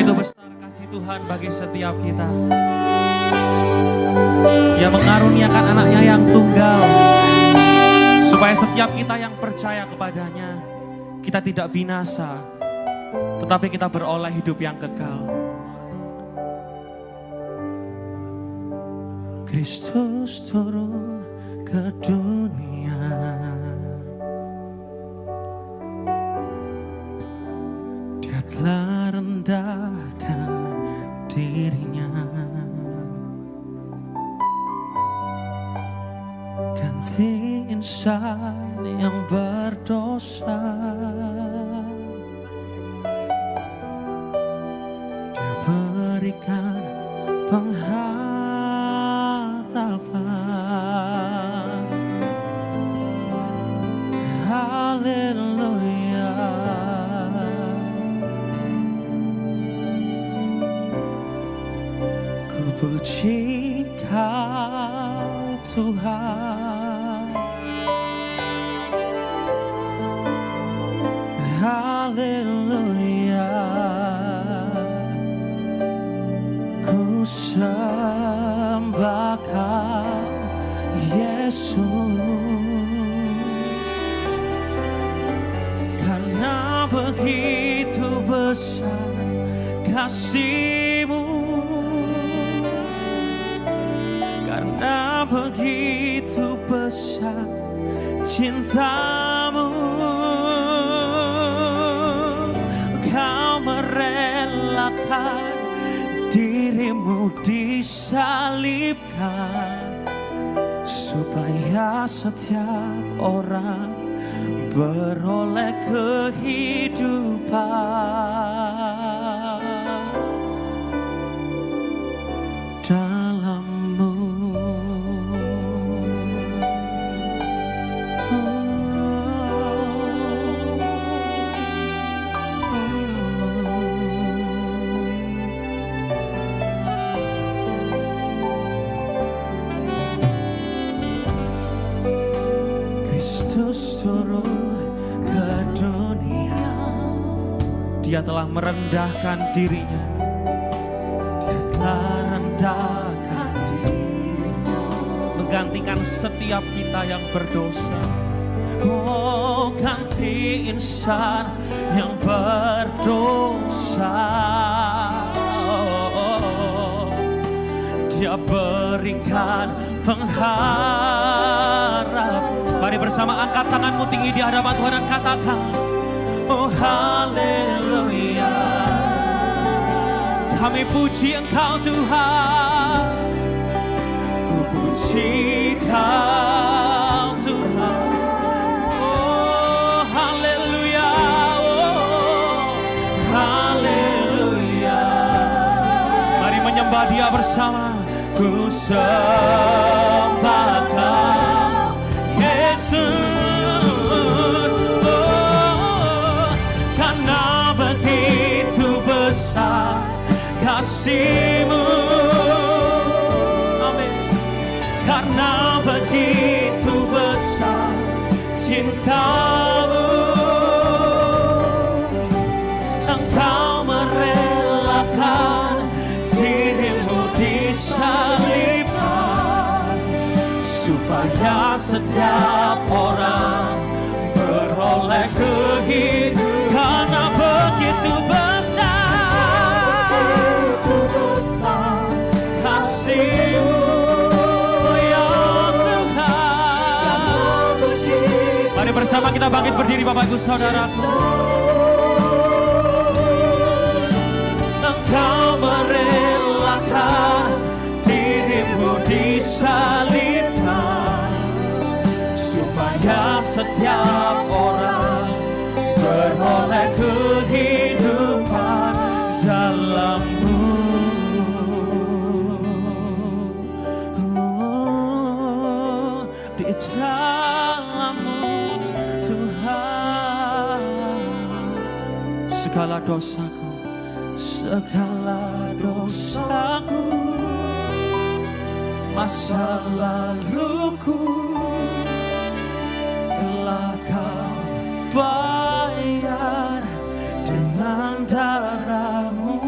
Begitu besar kasih Tuhan bagi setiap kita. Yang mengaruniakan anaknya yang tunggal. Supaya setiap kita yang percaya kepadanya, kita tidak binasa, tetapi kita beroleh hidup yang kekal. Kristus turun ke dunia, Dia telah rendahkan dirinya, ganti insan yang berdosa. Dia berikan pengharapan. Haleluya. Ku puji Kau Tuhan. Haleluya. Ku sembah Kau Yesus, karena begitu besar kasih-Mu, karena begitu besar cinta-Mu. Kau merelakan diri-Mu disalibkan, supaya setiap orang beroleh kehidupan dalam-Mu. Kristus turun ke dunia, Dia telah merendahkan dirinya, Dia telah rendahkan dirinya, menggantikan setiap kita yang berdosa. Oh, ganti insan yang berdosa. Oh, Dia berikan pengharap. Mari bersama angkat tanganmu tinggi di hadapan Tuhan dan katakan, oh haleluya. Kami puji Engkau Tuhan, ku puji Kau Tuhan. Oh haleluya, oh haleluya. Mari menyembah Dia bersama. Ku sembah Kau Yesus, oh, karena begitu besar kasih-Mu. Amin. Karena begitu besar cinta-Mu, Engkau merelakan diri-Mu disalibkan, supaya setiap orang beroleh kehidupan. Karena begitu besar kasih-Mu, ya Tuhan. Mari bersama kita bangkit berdiri Bapak Ibu Saudaraku. Engkau merelakan diri-Mu disalibkan, supaya setiap orang beroleh kehidupan dalam-Mu. Oh, di dalam-Mu Tuhan. Segala dosaku, segala dosaku, masa laluku telah Kau bayar dengan darah-Mu.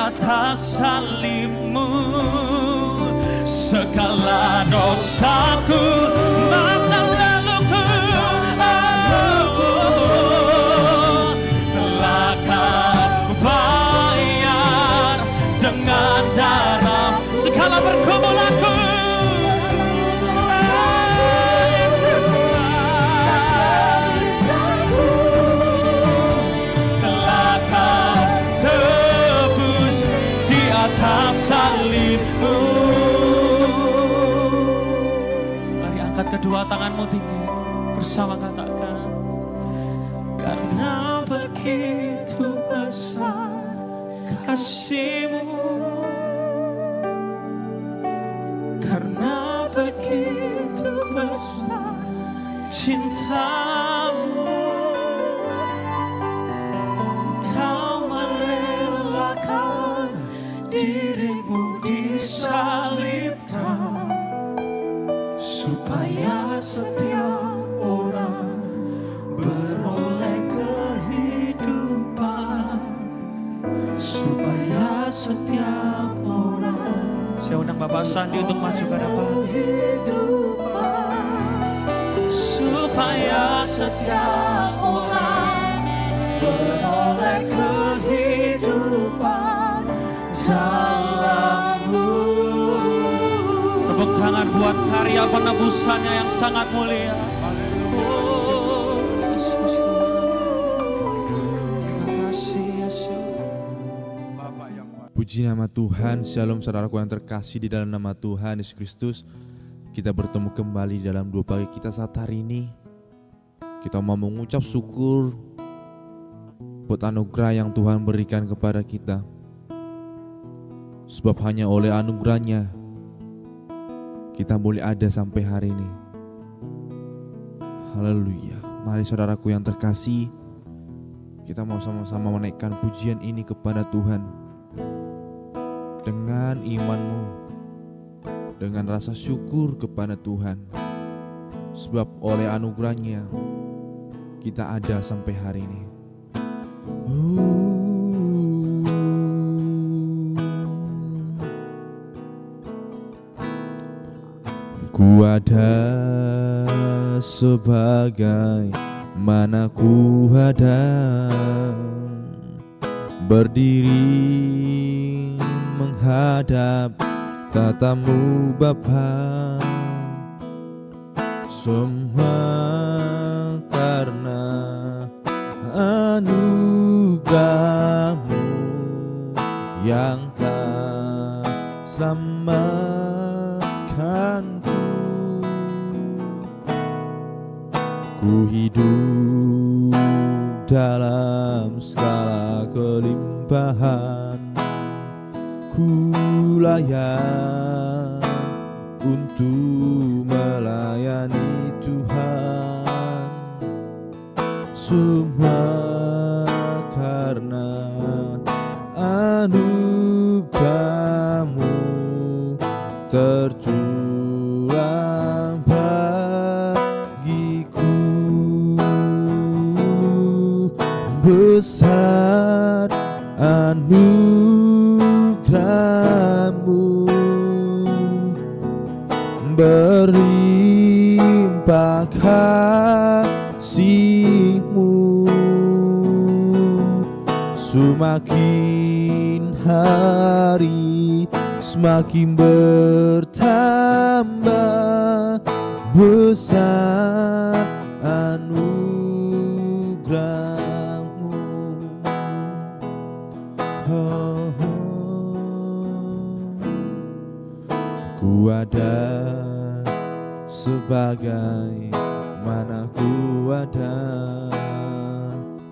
atas salibmu. Segala dosaku, masa laluku, telah Kau bayar dengan darah. Segala pergumulanku, telah Kau tebus di atas salibmu. Mari angkat kedua tanganmu tinggi, bersama katakan, karena begitu besar kasih-Mu, karena begitu besar cinta-Mu, Kau merelakan diri-Mu disalibkan, supaya setiap orang beroleh kehidupan, supaya setiap orang. Saya undang Bapak Sandi untuk maju ke depan. Supaya setiap orang beroleh kehidupan dalam-Mu. Tepuk tangan buat karya penebusannya yang sangat mulia. Oh, Yesus. Terima kasih Yesus. Puji nama Tuhan. Shalom saudaraku yang terkasih, di dalam nama Tuhan Yesus Kristus kita bertemu kembali dalam dua pagi kita saat hari ini. Kita mau mengucap syukur buat anugerah yang Tuhan berikan kepada kita. Sebab hanya oleh anugerahnya kita boleh ada sampai hari ini. Haleluya. Mari saudaraku yang terkasih, kita mau sama-sama menaikkan pujian ini kepada Tuhan. Dengan imanmu, dengan rasa syukur kepada Tuhan. Sebab oleh anugerahnya kita ada sampai hari ini. Ku ada sebagai mana ku ada, berdiri menghadap tatamu Bapa. Semua karena anugerah-Mu yang telah selamatkanku. Ku hidup dalam segala kelimpahan, ku layak untuk melayani Tuhan. Semua karena anugerah-Mu tercurang bagiku. Besar anugerah-Mu, berlimpah kasih-Mu. Semakin hari semakin bertambah besar anugerah-Mu. Oh, ku ada sebagai mana ku ada,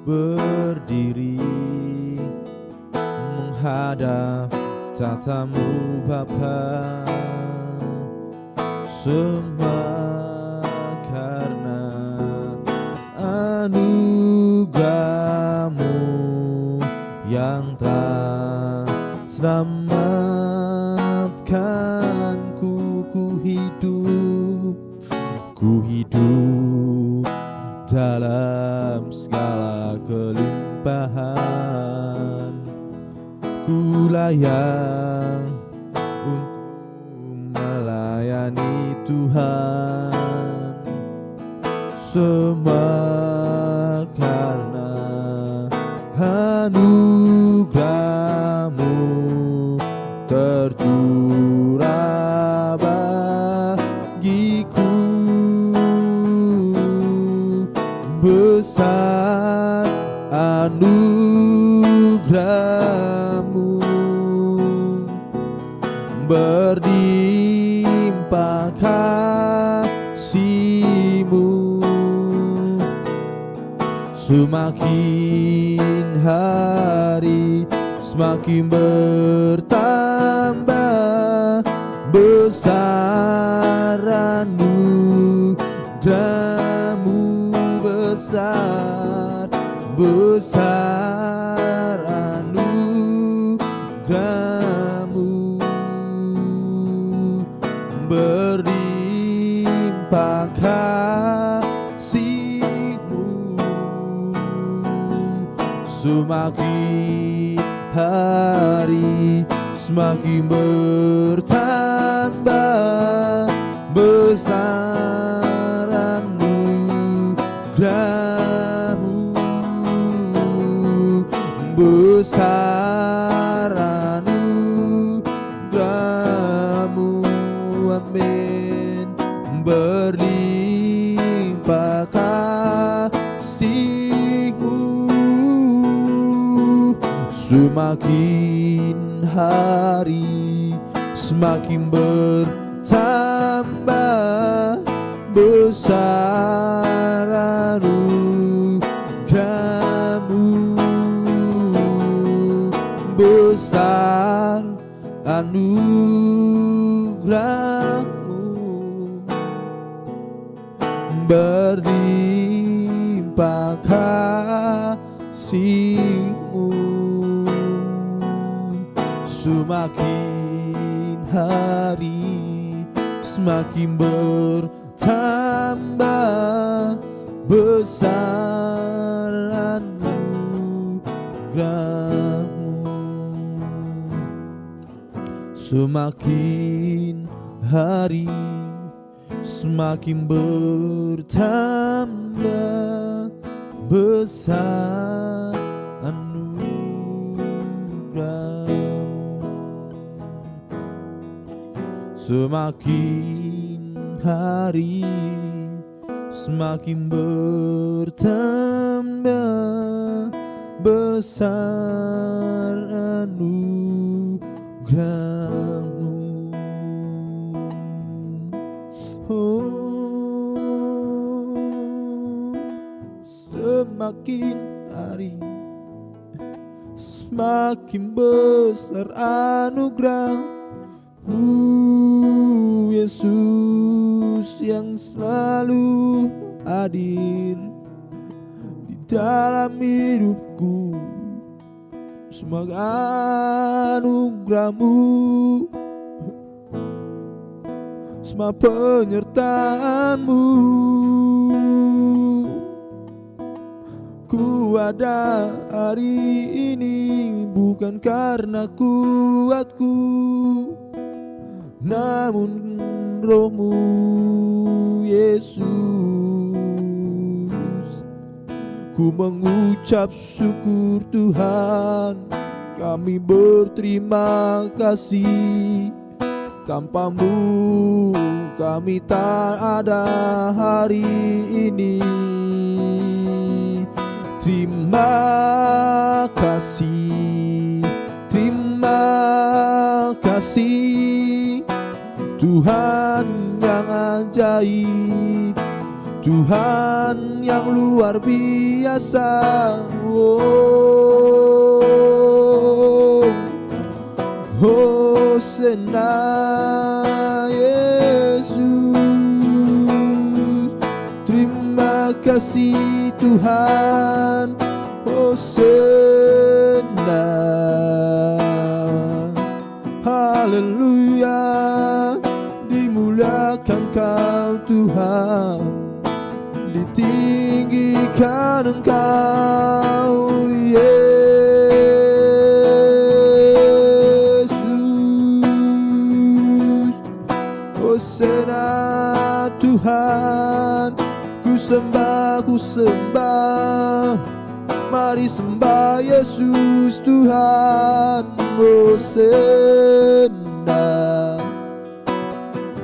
berdiri menghadap tatamu Bapa. Semua karena anugerah-Mu yang telah selamatkanku. Ku hidup dalam segala kelimpahan, Aku layak untuk melayani Tuhan, semua karena anugerah-Mu tercurah bagiku. Besar anugerah-Mu, berlimpah kasih-Mu, semakin hari semakin bertambah. Besar anugerah-Mu, besar, besar anugerah-Mu, berlimpah kasih-Mu, semakin hari semakin bertambah. Besar anugerah-Mu, besar anugerah-Mu, amin. Berlimpah kasih-Mu, semakin hari semakin bertambah. Besar anugerah-Mu, besar anugerah-Mu, berlimpah kasih-Mu, semakin hari semakin bertambah. Besar anugerah-Mu, semakin hari semakin bertambah. Besar anugerah-Mu, semakin hari semakin bertambah. Besar anugerah-Mu. Semakin hari semakin besar anugerah-Mu, Yesus, yang selalu hadir di dalam hidupku. Semua anugerah-Mu, semua penyertaan-Mu. Ku ada hari ini bukan karena kuatku, namun Roh-Mu, Yesus. Ku mengucap syukur Tuhan, kami berterima kasih. Tanpa-Mu kami tak ada hari ini. Terima kasih, terima kasih Tuhan yang ajaib, Tuhan yang luar biasa. Hosana Yesus, terima kasih Tuhan. Hosana, haleluya, dimuliakan Kau Tuhan, ditinggikan Engkau, Yesus. Tuhan. Ku sembah, mari sembah Yesus Tuhan. Hosana,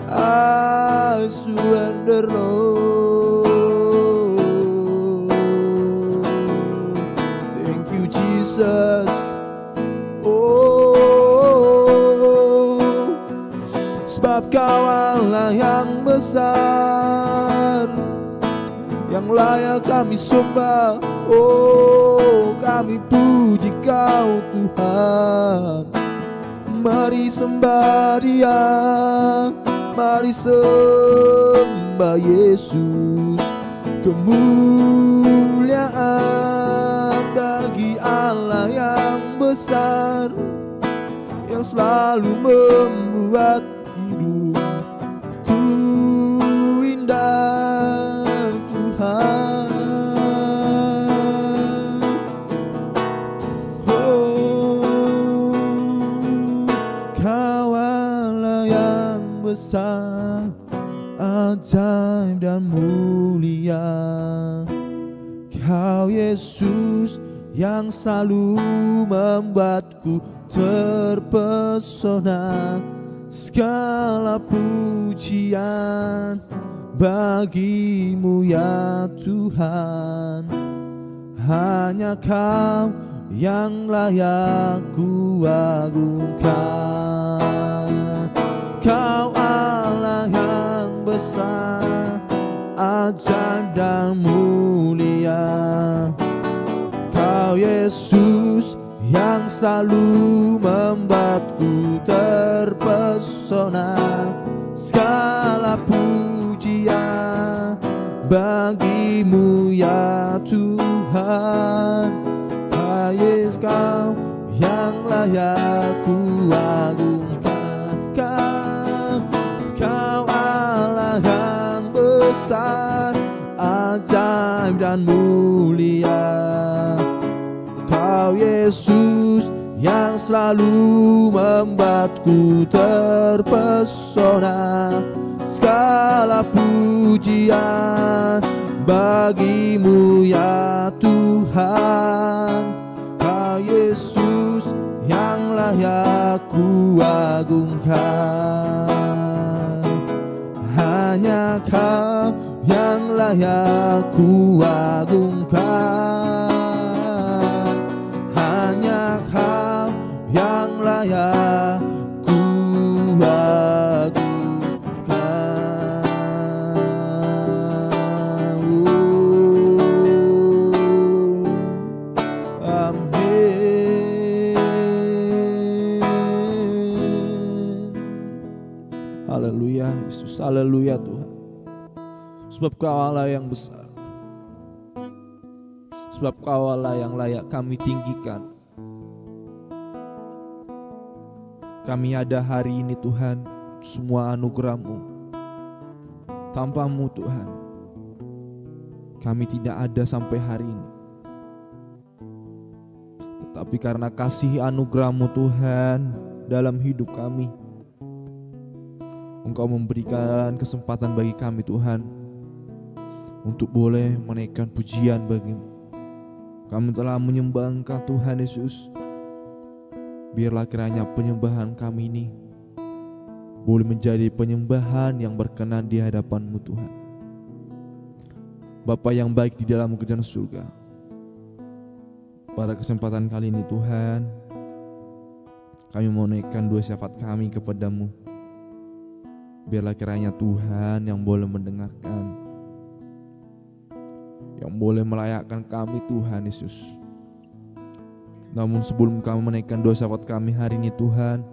I surrender Lord. Thank you Jesus. Oh, sebab Kau Allah yang besar, yang layak kami sembah. Oh, kami puji Kau Tuhan. Mari sembah Dia, mari sembah Yesus. Kemuliaan bagi Allah yang besar, yang selalu membuat hidupku indah. Tuhan, Kau Allah yang besar, ajaib dan mulia. Kau Yesus yang selalu membuatku terpesona. Segala pujian bagimu ya Tuhan. Hanya Kau yang layak ku agungkan. Kau Allah yang besar, ajaib dan mulia. Kau Yesus yang selalu membuatku terpesona. Segala pujian bagimu ya Tuhan. Yesus Kau yang layak ku agungkan. Kau Allah yang besar, ajaib dan mulia. Kau Yesus yang selalu membuatku terpesona. Segala pujian bagimu ya Tuhan. Kau Yesus yang layak ku agungkan. Hanya Kau yang layak ku agungkan. Hanya Kau yang layak ku agungkan. Haleluya Yesus, haleluya Tuhan. Sebab Kau Allah yang besar, sebab Kau Allah yang layak kami tinggikan. Kami ada hari ini Tuhan, semua anugerah-Mu. Tanpa-Mu Tuhan, kami tidak ada sampai hari ini. Tetapi karena kasih anugerah-Mu Tuhan dalam hidup kami, Engkau memberikan kesempatan bagi kami Tuhan untuk boleh menaikkan pujian bagi-Mu. Kami telah menyembah Engkau Tuhan Yesus. Biarlah kiranya penyembahan kami ini boleh menjadi penyembahan yang berkenan di hadapan-Mu Tuhan. Bapa yang baik di dalam kerajaan surga, pada kesempatan kali ini Tuhan, kami mau naikkan dua syafaat kami kepadamu. Biarlah kiranya Tuhan yang boleh mendengarkan, yang boleh melayakkan kami Tuhan Yesus. Namun sebelum kami menaikkan dua syafaat kami hari ini Tuhan,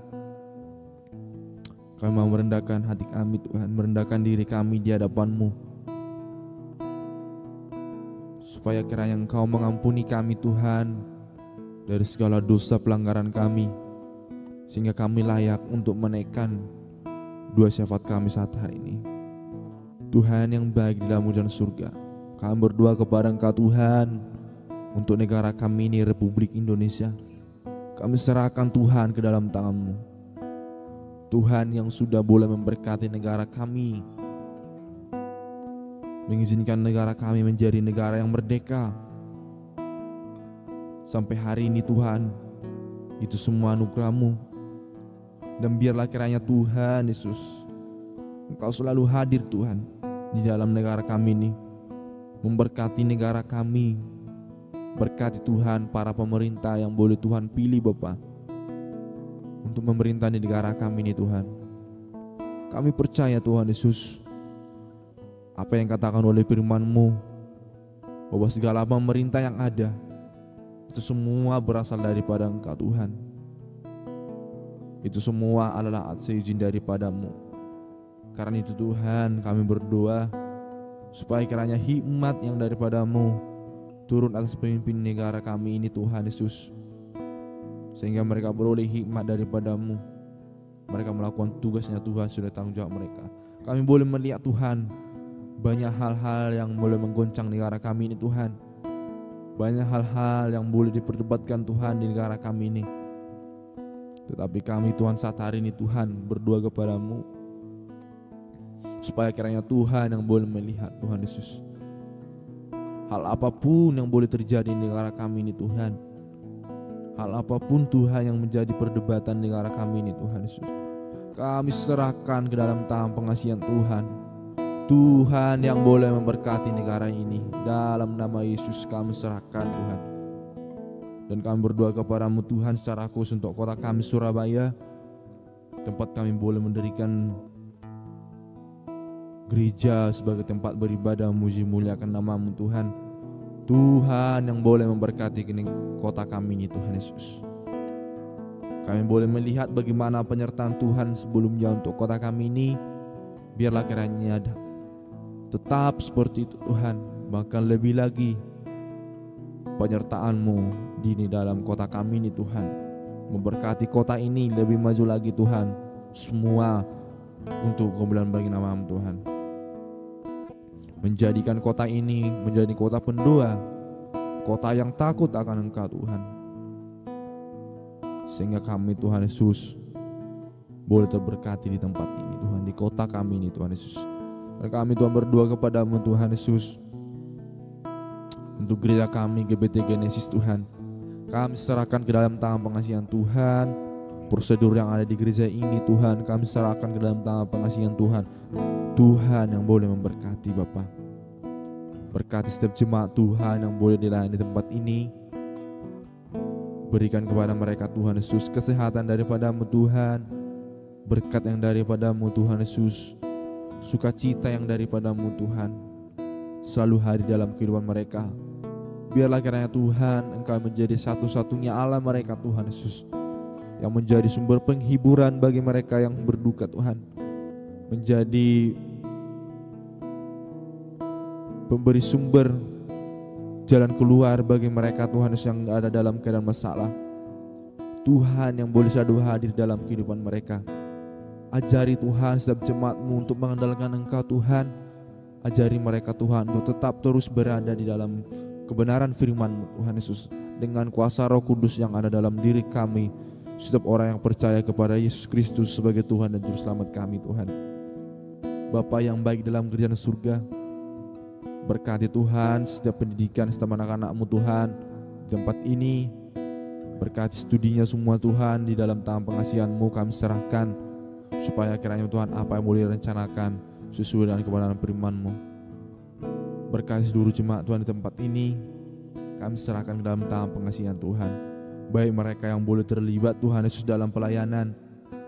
kami mau merendahkan hati kami Tuhan, merendahkan diri kami di hadapan-Mu, supaya kiranya Engkau mengampuni kami Tuhan dari segala dosa pelanggaran kami, sehingga kami layak untuk menaikkan dua syafaat kami saat hari ini. Tuhan yang baik di dalam kerajaan surga, kami berdoa kepada Engkau Tuhan untuk negara kami ini, Republik Indonesia. Kami serahkan Tuhan ke dalam tangan-Mu. Tuhan yang sudah boleh memberkati negara kami mengizinkan negara kami menjadi negara yang merdeka. Sampai hari ini Tuhan, itu semua anugerah-Mu. Dan biarlah kiranya Tuhan Yesus, Engkau selalu hadir Tuhan di dalam negara kami ini, memberkati negara kami. Berkati Tuhan para pemerintah yang boleh Tuhan pilih Bapa untuk memerintah di negara kami ini Tuhan. Kami percaya Tuhan Yesus, apa yang katakan oleh firman-Mu, bahwa segala pemerintah yang ada itu semua berasal daripada Engkau Tuhan. Itu semua adalah atas izin daripada-Mu. Karena itu Tuhan, kami berdoa supaya kiranya hikmat yang daripada-Mu turun atas pemimpin negara kami ini Tuhan Yesus, sehingga mereka beroleh hikmat daripada-Mu. Mereka melakukan tugasnya Tuhan, sudah tanggung jawab mereka. Kami boleh melihat Tuhan, banyak hal-hal yang boleh menggoncang negara kami ini Tuhan. Banyak hal-hal yang boleh diperdebatkan Tuhan di negara kami ini. Tetapi kami Tuhan saat hari ini Tuhan berdoa kepada-Mu, supaya kiranya Tuhan yang boleh melihat Tuhan Yesus, hal apapun yang boleh terjadi di negara kami ini Tuhan, hal apapun Tuhan yang menjadi perdebatan negara kami ini Tuhan Yesus, kami serahkan ke dalam tangan pengasihan Tuhan. Tuhan yang boleh memberkati negara ini, dalam nama Yesus kami serahkan Tuhan. Dan kami berdoa kepada-Mu Tuhan secara khusus untuk kota kami Surabaya, tempat kami boleh mendirikan gereja sebagai tempat beribadah muji muliakan nama-Mu Tuhan. Tuhan yang boleh memberkati kota kami ini Tuhan Yesus. Kami boleh melihat bagaimana penyertaan Tuhan sebelumnya untuk kota kami ini. Biarlah kiranya ada tetap seperti itu Tuhan, bahkan lebih lagi penyertaan-Mu di dalam kota kami ini Tuhan. Memberkati kota ini lebih maju lagi Tuhan, semua untuk kemuliaan bagi nama-Mu Tuhan. Menjadikan kota ini menjadi kota pendoa, kota yang takut akan Engkau Tuhan, sehingga kami Tuhan Yesus boleh terberkati di tempat ini Tuhan, di kota kami ini Tuhan Yesus. Dan kami Tuhan berdoa kepada-Mu Tuhan Yesus, untuk gereja kami GBT Genesis Tuhan, kami serahkan ke dalam tangan pengasihan Tuhan. Prosedur yang ada di gereja ini Tuhan, kami serahkan ke dalam tangan pengasihan Tuhan. Tuhan yang boleh memberkati Bapa. Berkati setiap jemaat Tuhan yang boleh dilayani di tempat ini. Berikan kepada mereka Tuhan Yesus kesehatan daripada-Mu Tuhan, berkat yang daripada-Mu Tuhan Yesus, sukacita yang daripada-Mu Tuhan, selalu hadir dalam kehidupan mereka. Biarlah kiranya Tuhan Engkau menjadi satu-satunya Allah mereka Tuhan Yesus, yang menjadi sumber penghiburan bagi mereka yang berduka Tuhan, menjadi pemberi sumber jalan keluar bagi mereka Tuhan Yesus yang ada dalam keadaan masalah. Tuhan yang boleh selalu hadir dalam kehidupan mereka. Ajari Tuhan setiap jemaat-Mu untuk mengandalkan Engkau Tuhan. Ajari mereka Tuhan untuk tetap terus berada di dalam kebenaran firman-Mu Tuhan Yesus, dengan kuasa Roh Kudus yang ada dalam diri kami, setiap orang yang percaya kepada Yesus Kristus sebagai Tuhan dan Juru Selamat kami Tuhan. Bapa yang baik dalam kerajaan surga, berkati Tuhan setiap pendidikan setiap anak-anak-Mu Tuhan di tempat ini. Berkati studinya semua Tuhan, di dalam tangan pengasihan-Mu kami serahkan, supaya kiranya Tuhan apa yang boleh rencanakan sesuai dengan kebenaran firman-Mu. Berkati seluruh jemaat Tuhan di tempat ini, kami serahkan ke dalam tangan pengasihan Tuhan. Baik mereka yang boleh terlibat Tuhan Yesus dalam pelayanan,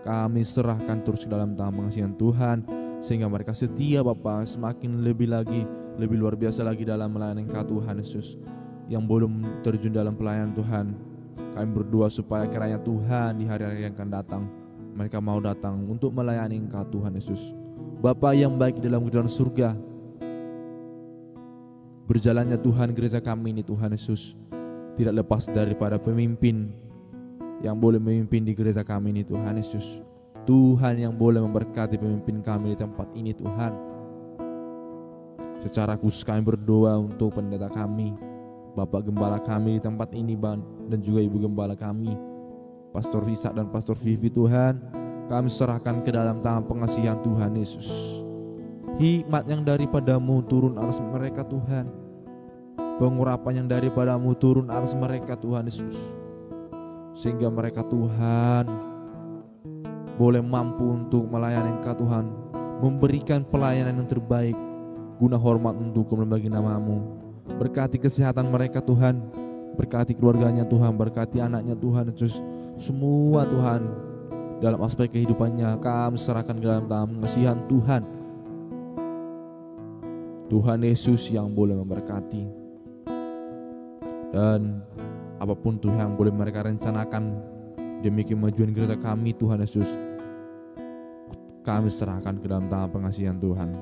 kami serahkan terus ke dalam tangan pengasihan Tuhan, sehingga mereka setia Bapa, semakin lebih lagi, lebih luar biasa lagi dalam melayani Engkau Tuhan Yesus. Yang belum terjun dalam pelayanan Tuhan, kami berdoa supaya kiranya Tuhan di hari-hari yang akan datang, mereka mau datang untuk melayani Engkau Tuhan Yesus. Bapa yang baik dalam kerajaan surga, berjalannya Tuhan gereja kami ini Tuhan Yesus tidak lepas daripada pemimpin yang boleh memimpin di gereja kami ini Tuhan Yesus. Tuhan yang boleh memberkati pemimpin kami di tempat ini Tuhan. Secara khusus kami berdoa untuk pendeta kami, Bapak Gembala kami di tempat ini, dan juga Ibu Gembala kami, Pastor Ishak dan Pastor Vivi Tuhan. Kami serahkan ke dalam tangan pengasihan Tuhan Yesus. Hikmat yang daripadamu turun atas mereka Tuhan. Pengurapan yang daripadamu turun atas mereka Tuhan Yesus. Sehingga mereka Tuhan boleh mampu untuk melayani Engkau Tuhan, memberikan pelayanan yang terbaik guna hormat untuk kemuliaan nama-Mu. Berkati kesehatan mereka Tuhan, berkati keluarganya Tuhan, berkati anaknya Tuhan Yesus. Semua Tuhan dalam aspek kehidupannya kami serahkan ke dalam tangan kasihan Tuhan. Tuhan Yesus yang boleh memberkati. Dan apapun Tuhan yang boleh mereka rencanakan demi kemajuan gereja kami Tuhan Yesus, kami serahkan ke dalam tangan pengasihan Tuhan.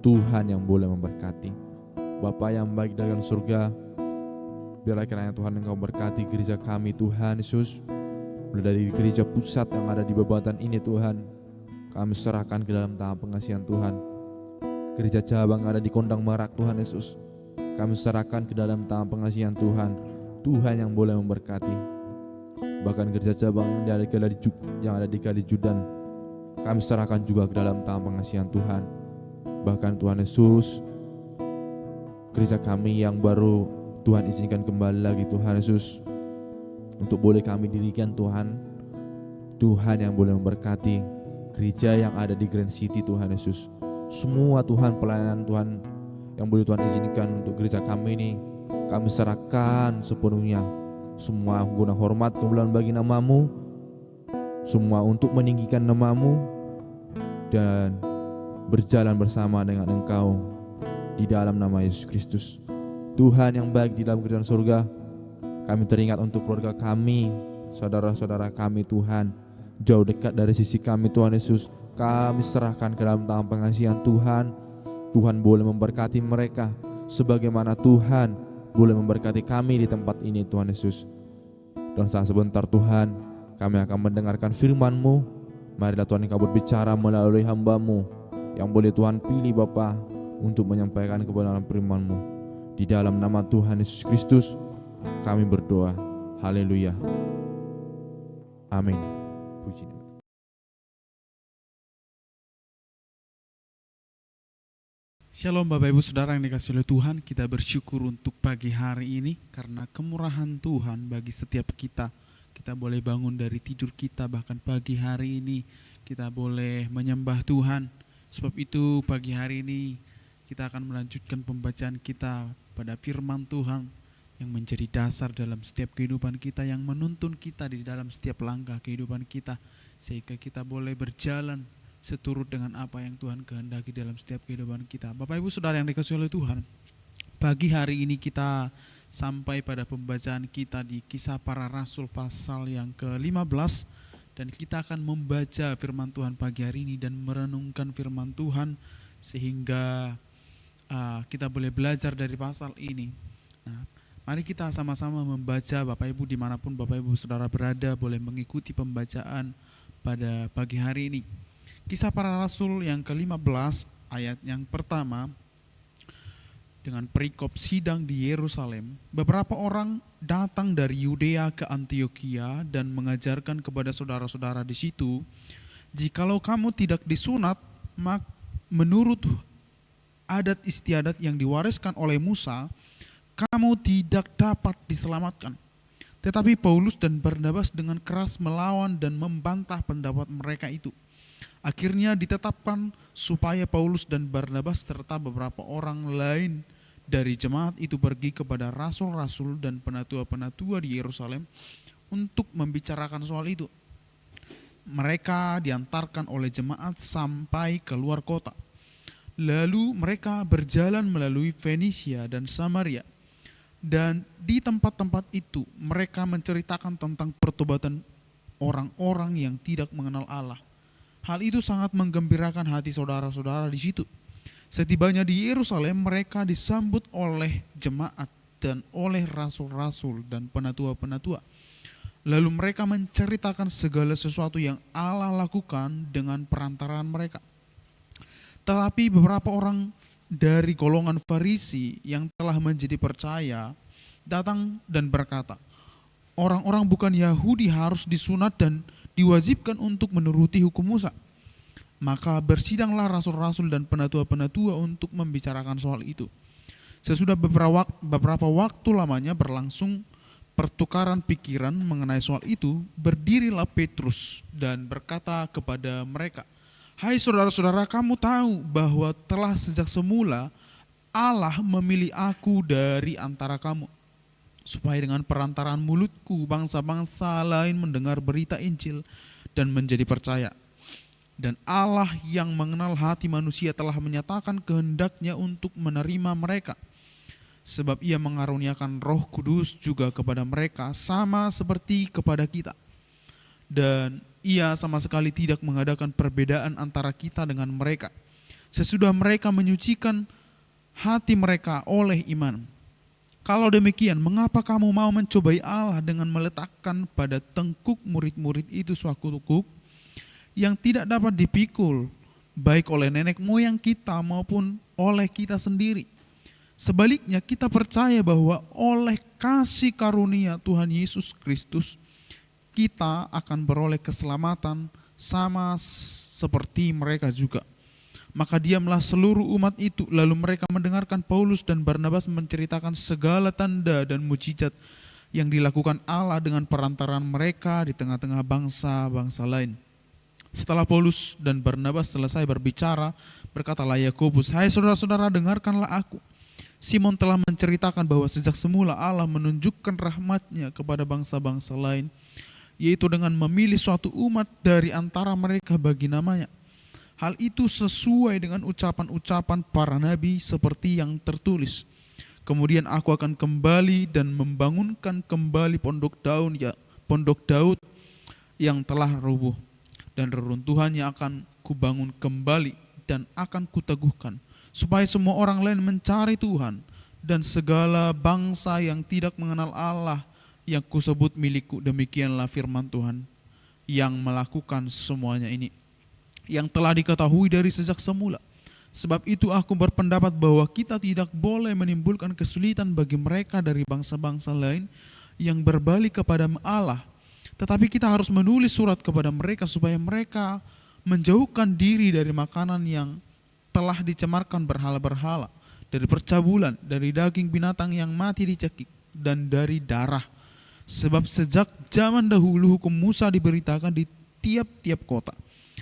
Tuhan yang boleh memberkati. Bapa yang baik dalam surga, biarlah kiranya Tuhan Engkau berkati gereja kami Tuhan Yesus. Mulai dari gereja pusat yang ada di Babatan ini Tuhan, kami serahkan ke dalam tangan pengasihan Tuhan. Gereja cabang yang ada di Kondang Merak Tuhan Yesus, kami serahkan ke dalam tangan pengasihan Tuhan. Tuhan yang boleh memberkati. Bahkan gereja cabang yang ada di Kalijudan, kami serahkan juga ke dalam tangan pengasihan Tuhan. Bahkan Tuhan Yesus, gereja kami yang baru Tuhan izinkan kembali lagi Tuhan Yesus, untuk boleh kami dirikan Tuhan. Tuhan yang boleh memberkati gereja yang ada di Grand City Tuhan Yesus. Semua Tuhan pelayanan Tuhan yang boleh Tuhan izinkan untuk gereja kami ini, kami serahkan sepenuhnya. Semua guna hormat kemuliaan bagi nama-Mu, semua untuk meninggikan nama-Mu dan berjalan bersama dengan Engkau di dalam nama Yesus Kristus. Tuhan yang baik di dalam kerajaan surga, kami teringat untuk keluarga kami, saudara-saudara kami Tuhan, jauh dekat dari sisi kami Tuhan Yesus. Kami serahkan ke dalam tangan pengasihan Tuhan. Tuhan boleh memberkati mereka sebagaimana Tuhan boleh memberkati kami di tempat ini Tuhan Yesus. Dan saat sebentar Tuhan, kami akan mendengarkan firman-Mu. Marilah Tuhan Engkau berbicara melalui hamba-Mu yang boleh Tuhan pilih Bapa untuk menyampaikan kebenaran firman-Mu. Di dalam nama Tuhan Yesus Kristus kami berdoa. Haleluya. Amin. Puji nama. Shalom Bapak Ibu Saudara yang dikasihi oleh Tuhan, kita bersyukur untuk pagi hari ini karena kemurahan Tuhan bagi setiap kita. Kita boleh bangun dari tidur kita, bahkan pagi hari ini kita boleh menyembah Tuhan. Sebab itu pagi hari ini kita akan melanjutkan pembacaan kita pada firman Tuhan yang menjadi dasar dalam setiap kehidupan kita, yang menuntun kita di dalam setiap langkah kehidupan kita, sehingga kita boleh berjalan seturut dengan apa yang Tuhan kehendaki dalam setiap kehidupan kita. Bapak Ibu Saudara yang dikasihi oleh Tuhan, pagi hari ini kita sampai pada pembacaan kita di Kisah Para Rasul pasal yang ke-15, dan kita akan membaca firman Tuhan pagi hari ini dan merenungkan firman Tuhan sehingga kita boleh belajar dari pasal ini. Nah, mari kita sama-sama membaca. Bapak Ibu dimanapun Bapak Ibu Saudara berada boleh mengikuti pembacaan pada pagi hari ini. Kisah Para Rasul yang ke-15 ayat yang pertama, dengan perikop sidang di Yerusalem, beberapa orang datang dari Yudea ke Antiokhia dan mengajarkan kepada saudara-saudara di situ, jikalau kamu tidak disunat, menurut adat istiadat yang diwariskan oleh Musa, kamu tidak dapat diselamatkan. Tetapi Paulus dan Barnabas dengan keras melawan dan membantah pendapat mereka itu. Akhirnya ditetapkan supaya Paulus dan Barnabas serta beberapa orang lain dari jemaat itu pergi kepada rasul-rasul dan penatua-penatua di Yerusalem untuk membicarakan soal itu. Mereka diantarkan oleh jemaat sampai keluar kota. Lalu mereka berjalan melalui Fenisia dan Samaria. Dan di tempat-tempat itu mereka menceritakan tentang pertobatan orang-orang yang tidak mengenal Allah. Hal itu sangat menggembirakan hati saudara-saudara di situ. Setibanya di Yerusalem, mereka disambut oleh jemaat dan oleh rasul-rasul dan penatua-penatua. Lalu mereka menceritakan segala sesuatu yang Allah lakukan dengan perantaraan mereka. Tetapi beberapa orang dari golongan Farisi yang telah menjadi percaya datang dan berkata, orang-orang bukan Yahudi harus disunat dan diwajibkan untuk menuruti hukum Musa. Maka bersidanglah rasul-rasul dan penatua-penatua untuk membicarakan soal itu. Sesudah beberapa waktu lamanya berlangsung pertukaran pikiran mengenai soal itu, berdirilah Petrus dan berkata kepada mereka, "Hai saudara-saudara, kamu tahu bahwa telah sejak semula Allah memilih aku dari antara kamu, supaya dengan perantaraan mulutku bangsa-bangsa lain mendengar berita Injil dan menjadi percaya. Dan Allah yang mengenal hati manusia telah menyatakan kehendaknya untuk menerima mereka. Sebab ia mengaruniakan Roh Kudus juga kepada mereka sama seperti kepada kita. Dan ia sama sekali tidak mengadakan perbedaan antara kita dengan mereka. Sesudah mereka menyucikan hati mereka oleh iman. Kalau demikian, mengapa kamu mau mencobai Allah dengan meletakkan pada tengkuk murid-murid itu suatu tengkuk yang tidak dapat dipikul, baik oleh nenek moyang kita maupun oleh kita sendiri. Sebaliknya kita percaya bahwa oleh kasih karunia Tuhan Yesus Kristus, kita akan beroleh keselamatan sama seperti mereka juga. Maka diamlah seluruh umat itu, lalu mereka mendengarkan Paulus dan Barnabas menceritakan segala tanda dan mujizat yang dilakukan Allah dengan perantaraan mereka di tengah-tengah bangsa-bangsa lain. Setelah Paulus dan Barnabas selesai berbicara, berkatalah Yakobus, "Hai saudara-saudara, dengarkanlah aku. Simon telah menceritakan bahwa sejak semula Allah menunjukkan rahmat-Nya kepada bangsa-bangsa lain, yaitu dengan memilih suatu umat dari antara mereka bagi namanya. Hal itu sesuai dengan ucapan-ucapan para nabi seperti yang tertulis. Kemudian aku akan kembali dan membangunkan kembali pondok Daud yang telah rubuh. Dan reruntuhannya akan kubangun kembali dan akan kuteguhkan, supaya semua orang lain mencari Tuhan, dan segala bangsa yang tidak mengenal Allah yang kusebut milikku." Demikianlah firman Tuhan yang melakukan semuanya ini, yang telah diketahui dari sejak semula. Sebab itu aku berpendapat bahwa kita tidak boleh menimbulkan kesulitan bagi mereka dari bangsa-bangsa lain yang berbalik kepada Allah. Tetapi kita harus menulis surat kepada mereka supaya mereka menjauhkan diri dari makanan yang telah dicemarkan berhala-berhala, dari percabulan, dari daging binatang yang mati dicekik, dan dari darah. Sebab sejak zaman dahulu hukum Musa diberitakan di tiap-tiap kota.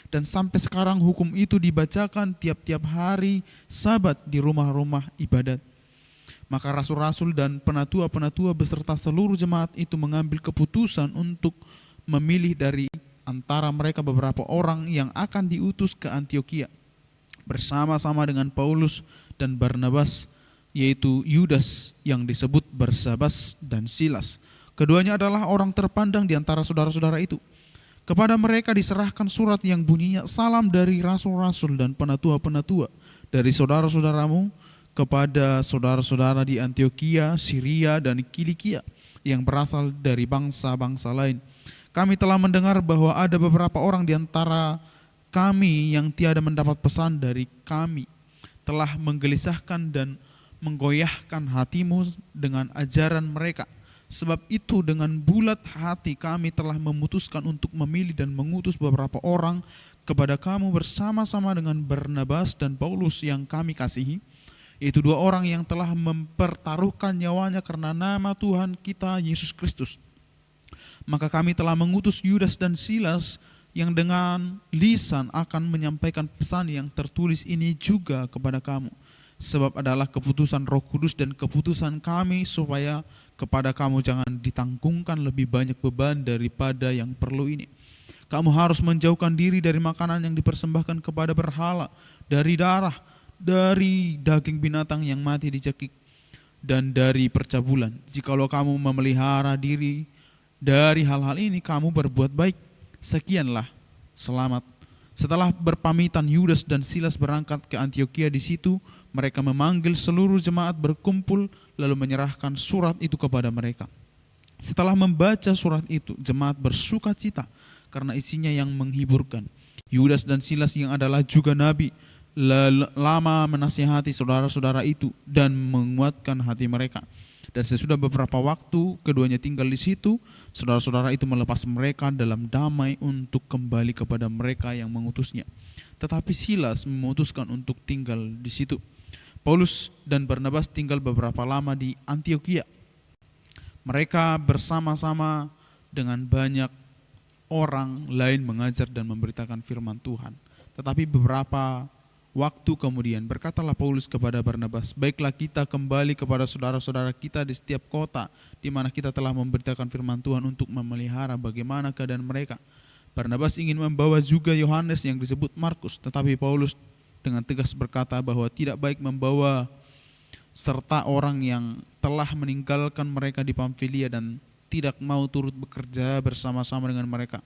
Dan sampai sekarang hukum itu dibacakan tiap-tiap hari Sabat di rumah-rumah ibadat. Maka rasul-rasul dan penatua-penatua beserta seluruh jemaat itu mengambil keputusan untuk memilih dari antara mereka beberapa orang yang akan diutus ke Antiokhia bersama-sama dengan Paulus dan Barnabas, yaitu Yudas yang disebut Barsabas dan Silas. Keduanya adalah orang terpandang di antara saudara-saudara itu. Kepada mereka diserahkan surat yang bunyinya, "Salam dari rasul-rasul dan penatua-penatua dari saudara-saudaramu kepada saudara-saudara di Antiokhia, Syria, dan Kilikia yang berasal dari bangsa-bangsa lain. Kami telah mendengar bahwa ada beberapa orang di antara kami yang tiada mendapat pesan dari kami, telah menggelisahkan dan menggoyahkan hatimu dengan ajaran mereka. Sebab itu dengan bulat hati kami telah memutuskan untuk memilih dan mengutus beberapa orang kepada kamu bersama-sama dengan Barnabas dan Paulus yang kami kasihi, yaitu dua orang yang telah mempertaruhkan nyawanya karena nama Tuhan kita Yesus Kristus. Maka kami telah mengutus Yudas dan Silas yang dengan lisan akan menyampaikan pesan yang tertulis ini juga kepada kamu. Sebab adalah keputusan Roh Kudus dan keputusan kami supaya kepada kamu jangan ditanggungan lebih banyak beban daripada yang perlu ini. Kamu harus menjauhkan diri dari makanan yang dipersembahkan kepada berhala, dari darah, dari daging binatang yang mati dicekik, dan dari percabulan. Jikalau kamu memelihara diri dari hal-hal ini, kamu berbuat baik. Sekianlah, selamat. Setelah berpamitan, Yudas dan Silas berangkat ke Antiokhia. Di situ mereka memanggil seluruh jemaat berkumpul, lalu menyerahkan surat itu kepada mereka. Setelah membaca surat itu, jemaat bersuka cita karena isinya yang menghiburkan. Yudas dan Silas yang adalah juga nabi, lama menasihati saudara-saudara itu dan menguatkan hati mereka. Dan sesudah beberapa waktu keduanya tinggal di situ, saudara-saudara itu melepas mereka dalam damai untuk kembali kepada mereka yang mengutusnya. Tetapi Silas memutuskan untuk tinggal di situ. Paulus dan Barnabas tinggal beberapa lama di Antiokhia. Mereka bersama-sama dengan banyak orang lain mengajar dan memberitakan firman Tuhan. Tetapi beberapa waktu kemudian berkatalah Paulus kepada Barnabas, "Baiklah, kita kembali kepada saudara-saudara kita di setiap kota di mana kita telah memberitakan firman Tuhan untuk memelihara bagaimana keadaan mereka." Barnabas ingin membawa juga Yohanes yang disebut Markus, tetapi Paulus dengan tegas berkata bahwa tidak baik membawa serta orang yang telah meninggalkan mereka di Pamfilia dan tidak mau turut bekerja bersama-sama dengan mereka.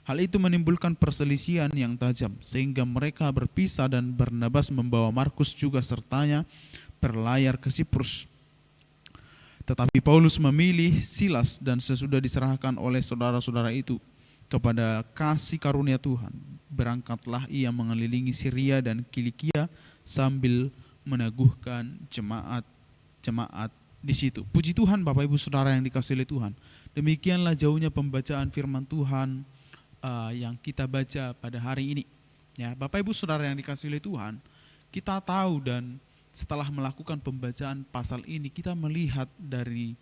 Hal itu menimbulkan perselisihan yang tajam sehingga mereka berpisah dan Barnabas membawa Markus juga sertanya berlayar ke Siprus. Tetapi Paulus memilih Silas dan sesudah diserahkan oleh saudara-saudara itu kepada kasih karunia Tuhan, berangkatlah ia mengelilingi Syria dan Kilikia sambil meneguhkan jemaat di situ. Puji Tuhan Bapak Ibu Saudara yang dikasihi oleh Tuhan. Demikianlah jauhnya pembacaan firman Tuhan yang kita baca pada hari ini. Ya, Bapak Ibu Saudara yang dikasihi oleh Tuhan, kita tahu dan setelah melakukan pembacaan pasal ini kita melihat dari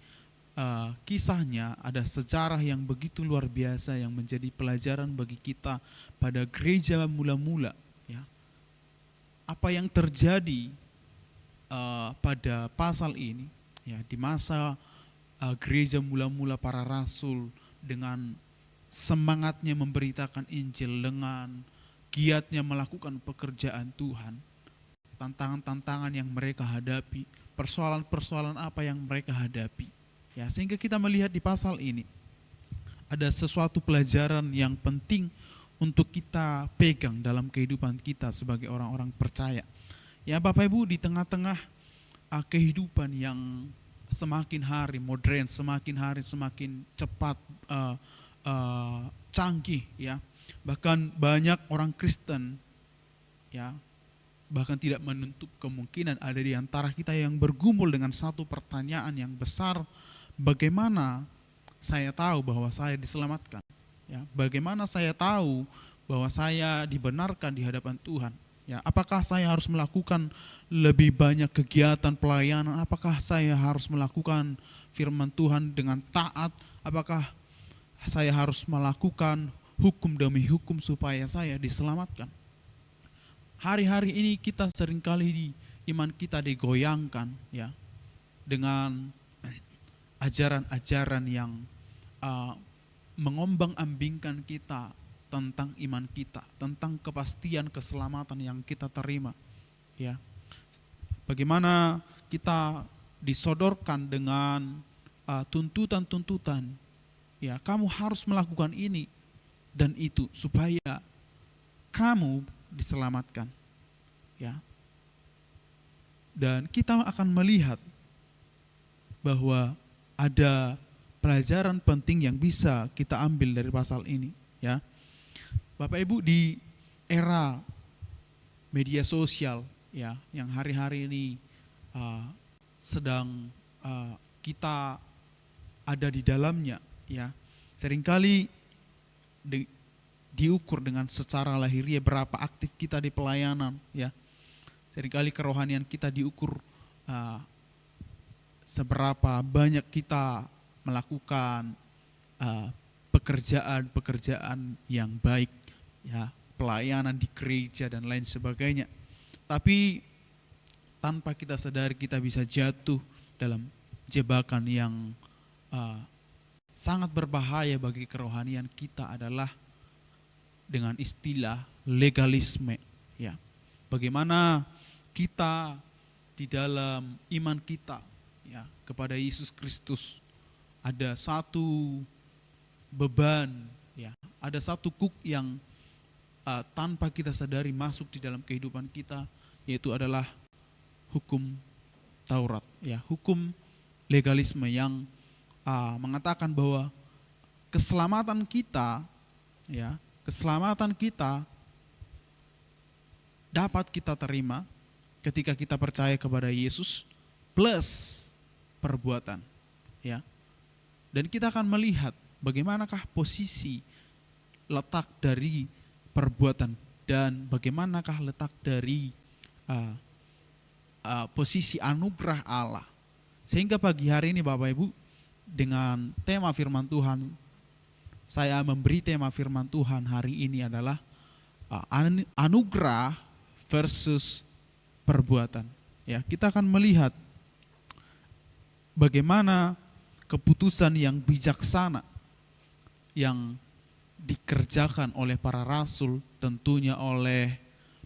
kisahnya ada sejarah yang begitu luar biasa yang menjadi pelajaran bagi kita pada gereja mula-mula. Ya, apa yang terjadi pada pasal ini, ya, di masa gereja mula-mula para rasul dengan semangatnya memberitakan Injil, dengan giatnya melakukan pekerjaan Tuhan, tantangan-tantangan yang mereka hadapi, persoalan-persoalan apa yang mereka hadapi. Ya, sehingga kita melihat di pasal ini ada sesuatu pelajaran yang penting untuk kita pegang dalam kehidupan kita sebagai orang-orang percaya. Ya Bapak Ibu, di tengah-tengah kehidupan yang semakin hari modern, semakin hari semakin cepat, canggih, ya, bahkan banyak orang Kristen, ya, bahkan tidak menutup kemungkinan ada di antara kita yang bergumul dengan satu pertanyaan yang besar, bagaimana saya tahu bahwa saya diselamatkan, ya, bagaimana saya tahu bahwa saya dibenarkan di hadapan Tuhan, ya, apakah saya harus melakukan lebih banyak kegiatan pelayanan, apakah saya harus melakukan firman Tuhan dengan taat, apakah saya harus melakukan hukum demi hukum supaya saya diselamatkan. Hari-hari ini kita seringkali iman kita digoyangkan, ya, dengan ajaran-ajaran yang mengombang-ambingkan kita tentang iman kita, tentang kepastian keselamatan yang kita terima, ya. Bagaimana kita disodorkan dengan tuntutan-tuntutan, ya, kamu harus melakukan ini dan itu supaya kamu diselamatkan, ya. Dan kita akan melihat bahwa ada pelajaran penting yang bisa kita ambil dari pasal ini, ya. Bapak Ibu, di era media sosial, ya, yang hari-hari ini sedang kita ada di dalamnya, ya, seringkali diukur dengan secara lahiriah berapa aktif kita di pelayanan, ya. Seringkali kerohanian kita diukur seberapa banyak kita melakukan pekerjaan-pekerjaan yang baik, ya, pelayanan di gereja dan lain sebagainya. Tapi tanpa kita sadari kita bisa jatuh dalam jebakan yang sangat berbahaya bagi kerohanian kita adalah dengan istilah legalisme, ya. Bagaimana kita di dalam iman kita, ya, kepada Yesus Kristus ada satu beban, ya, ada satu kuk yang tanpa kita sadari masuk di dalam kehidupan kita, yaitu adalah hukum Taurat, ya, hukum legalisme yang mengatakan bahwa keselamatan kita, ya, keselamatan kita dapat kita terima ketika kita percaya kepada Yesus plus perbuatan, ya. Dan kita akan melihat bagaimanakah posisi letak dari perbuatan dan bagaimanakah letak dari posisi anugerah Allah. Sehingga pagi hari ini Bapak Ibu, dengan tema firman Tuhan, saya memberi tema firman Tuhan hari ini adalah anugerah versus perbuatan. Ya, kita akan melihat bagaimana keputusan yang bijaksana yang dikerjakan oleh para rasul, tentunya oleh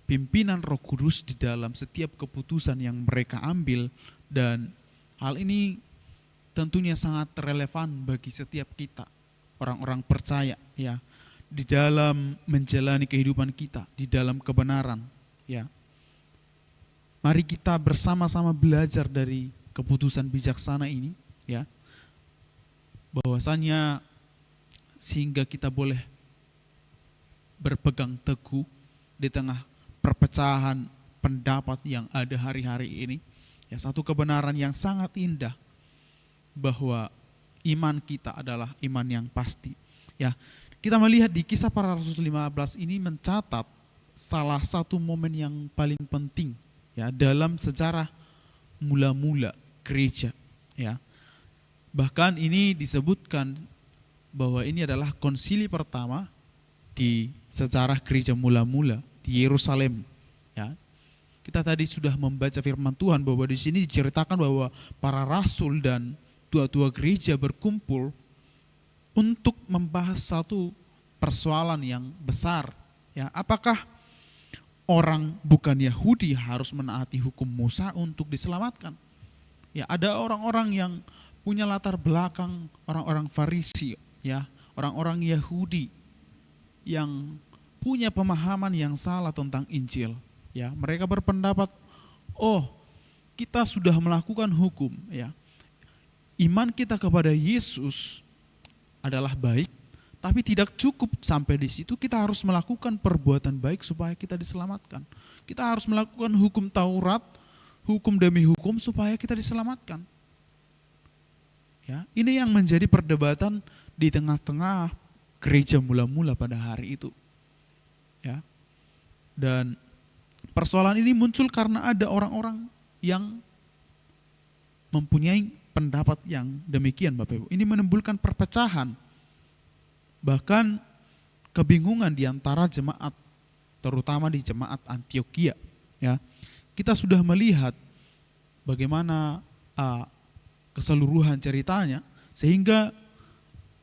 pimpinan Roh Kudus di dalam setiap keputusan yang mereka ambil, dan hal ini tentunya sangat relevan bagi setiap kita, orang-orang percaya, ya, di dalam menjalani kehidupan kita, di dalam kebenaran, ya. Mari kita bersama-sama belajar dari keputusan bijaksana ini, ya. Bahwasanya sehingga kita boleh berpegang teguh di tengah perpecahan pendapat yang ada hari-hari ini. Ya, satu kebenaran yang sangat indah bahwa iman kita adalah iman yang pasti. Ya, kita melihat di Kisah Para Rasul 15 ini mencatat salah satu momen yang paling penting, ya, dalam sejarah mula-mula gereja, ya. Bahkan ini disebutkan bahwa ini adalah konsili pertama di sejarah gereja mula-mula di Yerusalem, ya. Kita tadi sudah membaca firman Tuhan bahwa di sini diceritakan bahwa para rasul dan tua-tua gereja berkumpul untuk membahas satu persoalan yang besar, ya. Apakah orang bukan Yahudi harus menaati hukum Musa untuk diselamatkan? Ya, ada orang-orang yang punya latar belakang orang-orang Farisi, ya, orang-orang Yahudi yang punya pemahaman yang salah tentang Injil, ya. Mereka berpendapat, oh, kita sudah melakukan hukum, ya. Iman kita kepada Yesus adalah baik, tapi tidak cukup sampai di situ. Kita harus melakukan perbuatan baik supaya kita diselamatkan. Kita harus melakukan hukum Taurat, hukum demi hukum supaya kita diselamatkan. Ya, ini yang menjadi perdebatan di tengah-tengah gereja mula-mula pada hari itu. Ya. Dan persoalan ini muncul karena ada orang-orang yang mempunyai pendapat yang demikian, Bapak Ibu. Ini menimbulkan perpecahan, bahkan kebingungan di antara jemaat, terutama di jemaat Antiokhia. Ya, kita sudah melihat bagaimana keseluruhan ceritanya, sehingga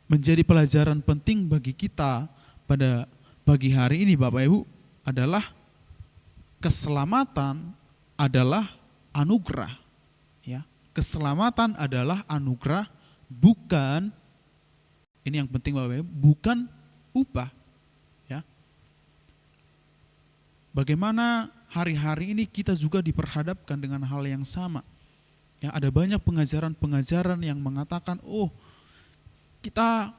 menjadi pelajaran penting bagi kita pada pagi hari ini, Bapak Ibu, adalah keselamatan adalah anugerah. Ya, keselamatan adalah anugerah, bukan, ini yang penting Bapak Ibu, bukan upah. Ya. Bagaimana hari-hari ini kita juga diperhadapkan dengan hal yang sama. Ya, ada banyak pengajaran-pengajaran yang mengatakan, oh, kita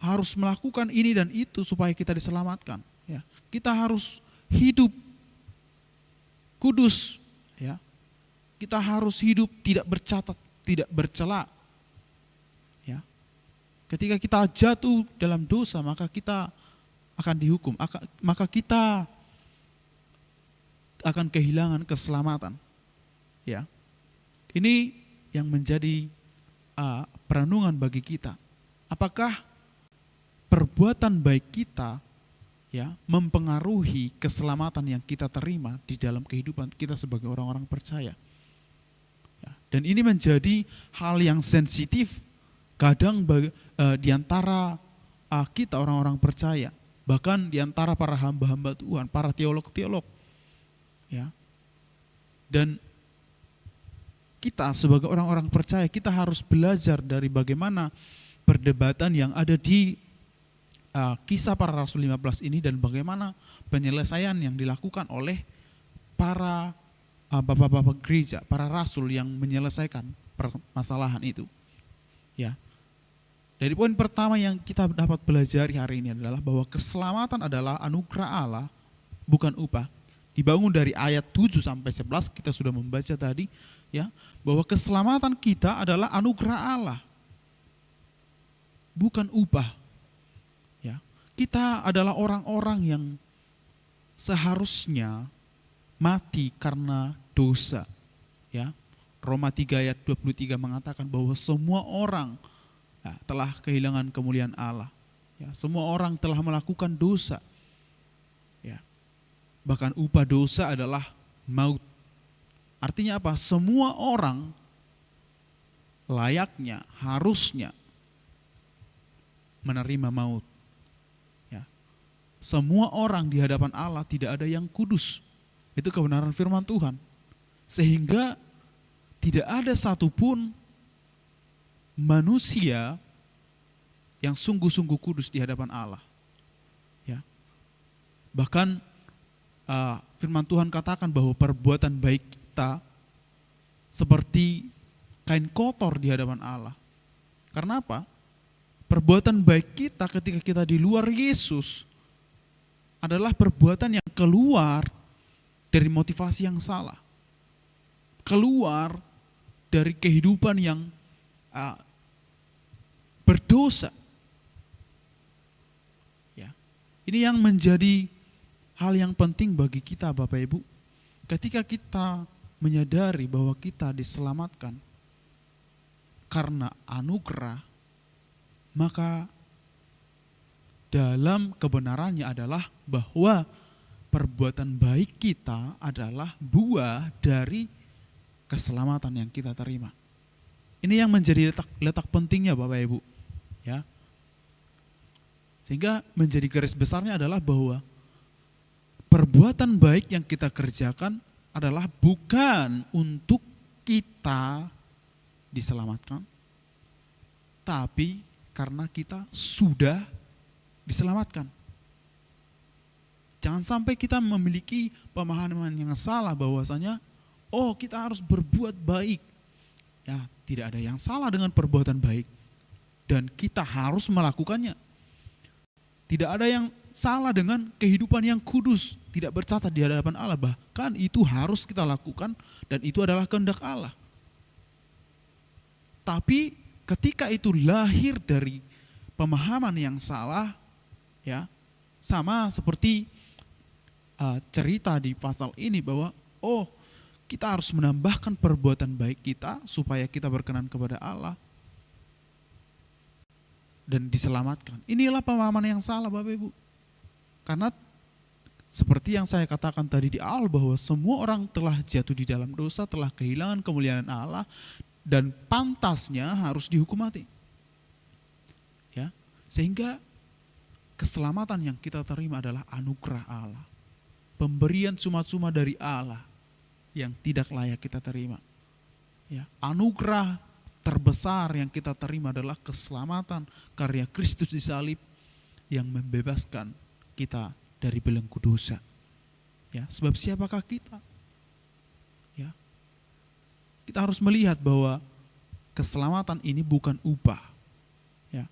harus melakukan ini dan itu supaya kita diselamatkan. Ya, kita harus hidup kudus. Ya, kita harus hidup tidak bercatat, tidak bercela. Ya, ketika kita jatuh dalam dosa, maka kita akan dihukum, maka kita akan kehilangan keselamatan. Ya, ini yang menjadi perenungan bagi kita. Apakah perbuatan baik kita, ya, mempengaruhi keselamatan yang kita terima di dalam kehidupan kita sebagai orang-orang percaya? Ya, dan ini menjadi hal yang sensitif kadang di antara kita orang-orang percaya, bahkan di antara para hamba-hamba Tuhan, para teolog-teolog. Ya. Dan kita sebagai orang-orang percaya, kita harus belajar dari bagaimana perdebatan yang ada di Kisah Para Rasul 15 ini, dan bagaimana penyelesaian yang dilakukan oleh para bapak-bapak gereja, para rasul yang menyelesaikan permasalahan itu. Ya. Dari poin pertama yang kita dapat belajar hari ini adalah bahwa keselamatan adalah anugerah Allah, bukan upah. Dibangun dari ayat 7 sampai 11 kita sudah membaca tadi ya, bahwa keselamatan kita adalah anugerah Allah. Bukan upah. Ya. Kita adalah orang-orang yang seharusnya mati karena dosa. Ya. Roma 3 ayat 23 mengatakan bahwa semua orang ya, telah kehilangan kemuliaan Allah. Ya, semua orang telah melakukan dosa. Ya. Bahkan upah dosa adalah maut. Artinya apa? Semua orang layaknya, harusnya menerima maut. Ya. Semua orang di hadapan Allah tidak ada yang kudus. Itu kebenaran firman Tuhan. Sehingga tidak ada satupun manusia yang sungguh-sungguh kudus di hadapan Allah. Ya. Bahkan firman Tuhan katakan bahwa perbuatan baik kita seperti kain kotor di hadapan Allah. Karena apa? Perbuatan baik kita ketika kita di luar Yesus adalah perbuatan yang keluar dari motivasi yang salah. Keluar dari kehidupan yang berdosa. Ya. Ini yang menjadi hal yang penting bagi kita Bapak Ibu. Ketika kita menyadari bahwa kita diselamatkan karena anugerah, maka dalam kebenarannya adalah bahwa perbuatan baik kita adalah buah dari keselamatan yang kita terima. Ini yang menjadi letak pentingnya Bapak Ibu. Ya. Sehingga menjadi garis besarnya adalah bahwa perbuatan baik yang kita kerjakan adalah bukan untuk kita diselamatkan, tapi karena kita sudah diselamatkan. Jangan sampai kita memiliki pemahaman yang salah bahwasanya kita harus berbuat baik. Ya, tidak ada yang salah dengan perbuatan baik dan kita harus melakukannya. Tidak ada yang salah dengan kehidupan yang kudus, tidak bercacat di hadapan Allah. Bahkan itu harus kita lakukan dan itu adalah kehendak Allah. Tapi ketika itu lahir dari pemahaman yang salah, ya, sama seperti cerita di pasal ini bahwa kita harus menambahkan perbuatan baik kita supaya kita berkenan kepada Allah dan diselamatkan. Inilah pemahaman yang salah Bapak Ibu. Karena seperti yang saya katakan tadi di awal bahwa semua orang telah jatuh di dalam dosa, telah kehilangan kemuliaan Allah dan pantasnya harus dihukum mati. Ya, sehingga keselamatan yang kita terima adalah anugerah Allah. Pemberian cuma-cuma dari Allah yang tidak layak kita terima. Ya, anugerah terbesar yang kita terima adalah keselamatan karya Kristus di salib yang membebaskan kita dari belenggu dosa. Ya, sebab siapakah kita? Ya. Kita harus melihat bahwa keselamatan ini bukan upah. Ya.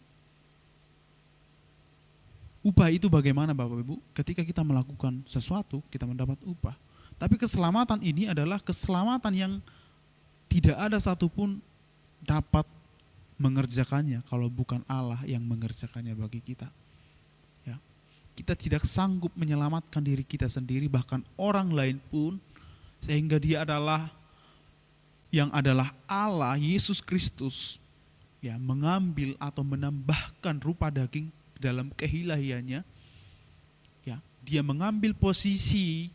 Upah itu bagaimana Bapak Ibu? Ketika kita melakukan sesuatu, kita mendapat upah. Tapi keselamatan ini adalah keselamatan yang tidak ada satupun dapat mengerjakannya kalau bukan Allah yang mengerjakannya bagi kita. Ya. Kita tidak sanggup menyelamatkan diri kita sendiri, bahkan orang lain pun, sehingga dia adalah yang adalah Allah, Yesus Kristus, ya, mengambil atau menambahkan rupa daging dalam keilahiannya. Ya, dia mengambil posisi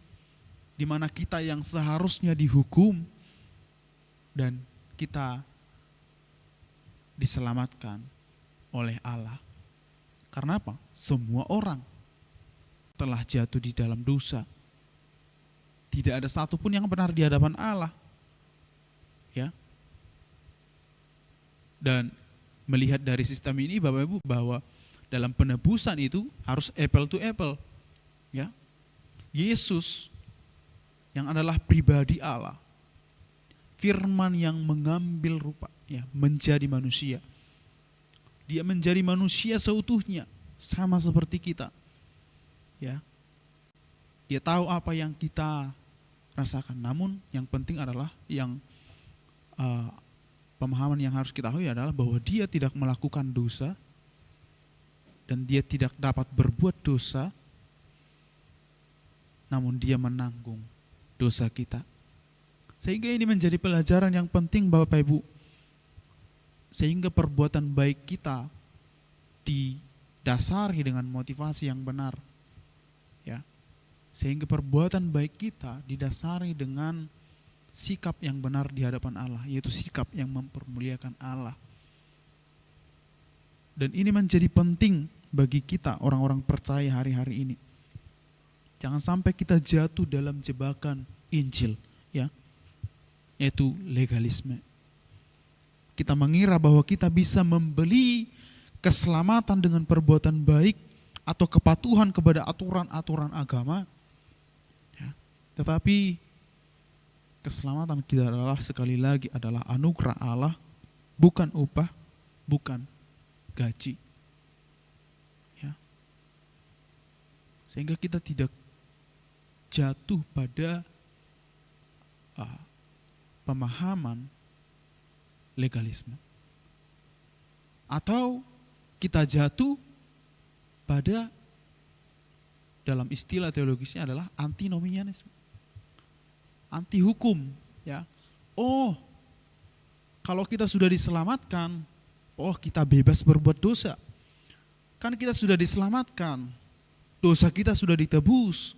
di mana kita yang seharusnya dihukum dan kita diselamatkan oleh Allah. Karena apa? Semua orang telah jatuh di dalam dosa. Tidak ada satupun yang benar di hadapan Allah. Ya. Dan melihat dari sistem ini Bapak Ibu bahwa dalam penebusan itu harus apple to apple. Ya. Yesus yang adalah pribadi Allah, firman yang mengambil rupa, ya, menjadi manusia. Dia menjadi manusia seutuhnya, sama seperti kita. Ya. Dia tahu apa yang kita rasakan. Namun yang penting adalah pemahaman yang harus kita tahu adalah bahwa dia tidak melakukan dosa dan dia tidak dapat berbuat dosa, namun dia menanggung dosa kita. Sehingga ini menjadi pelajaran yang penting Bapak Ibu. Sehingga perbuatan baik kita didasari dengan motivasi yang benar. Ya. Sehingga perbuatan baik kita didasari dengan sikap yang benar di hadapan Allah, yaitu sikap yang mempermuliakan Allah. Dan ini menjadi penting bagi kita orang-orang percaya hari-hari ini. Jangan sampai kita jatuh dalam jebakan Injil, ya, yaitu legalisme. Kita mengira bahwa kita bisa membeli keselamatan dengan perbuatan baik atau kepatuhan kepada aturan-aturan agama, ya. Tetapi keselamatan kita adalah sekali lagi adalah anugerah Allah, bukan upah, bukan gaji. Ya. Sehingga kita tidak jatuh pada pemahaman legalisme. Atau kita jatuh pada, dalam istilah teologisnya adalah antinomianisme. Anti hukum, ya. Oh, kalau kita sudah diselamatkan, oh kita bebas berbuat dosa. Kan kita sudah diselamatkan, dosa kita sudah ditebus.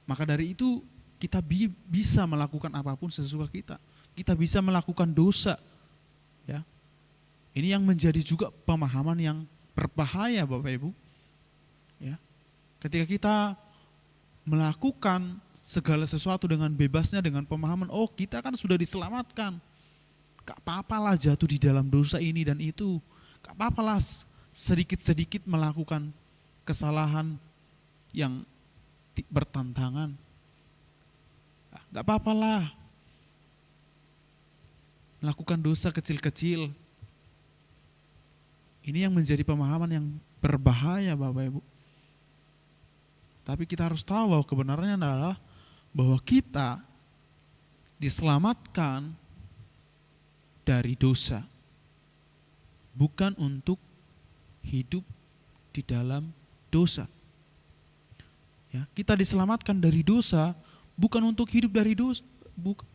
Maka dari itu kita bisa melakukan apapun sesuka kita. Kita bisa melakukan dosa. Ya. Ini yang menjadi juga pemahaman yang berbahaya Bapak Ibu. Ya. Ketika kita melakukan segala sesuatu dengan bebasnya, dengan pemahaman, oh kita kan sudah diselamatkan. Gak apa-apalah jatuh di dalam dosa ini dan itu. Gak apa-apalah sedikit-sedikit melakukan kesalahan yang bertentangan. Gak apa-apalah melakukan dosa kecil-kecil. Ini yang menjadi pemahaman yang berbahaya Bapak Ibu. Tapi kita harus tahu bahwa kebenarannya adalah bahwa kita diselamatkan dari dosa, bukan untuk hidup di dalam dosa. Ya, kita diselamatkan dari dosa bukan untuk hidup dari dosa,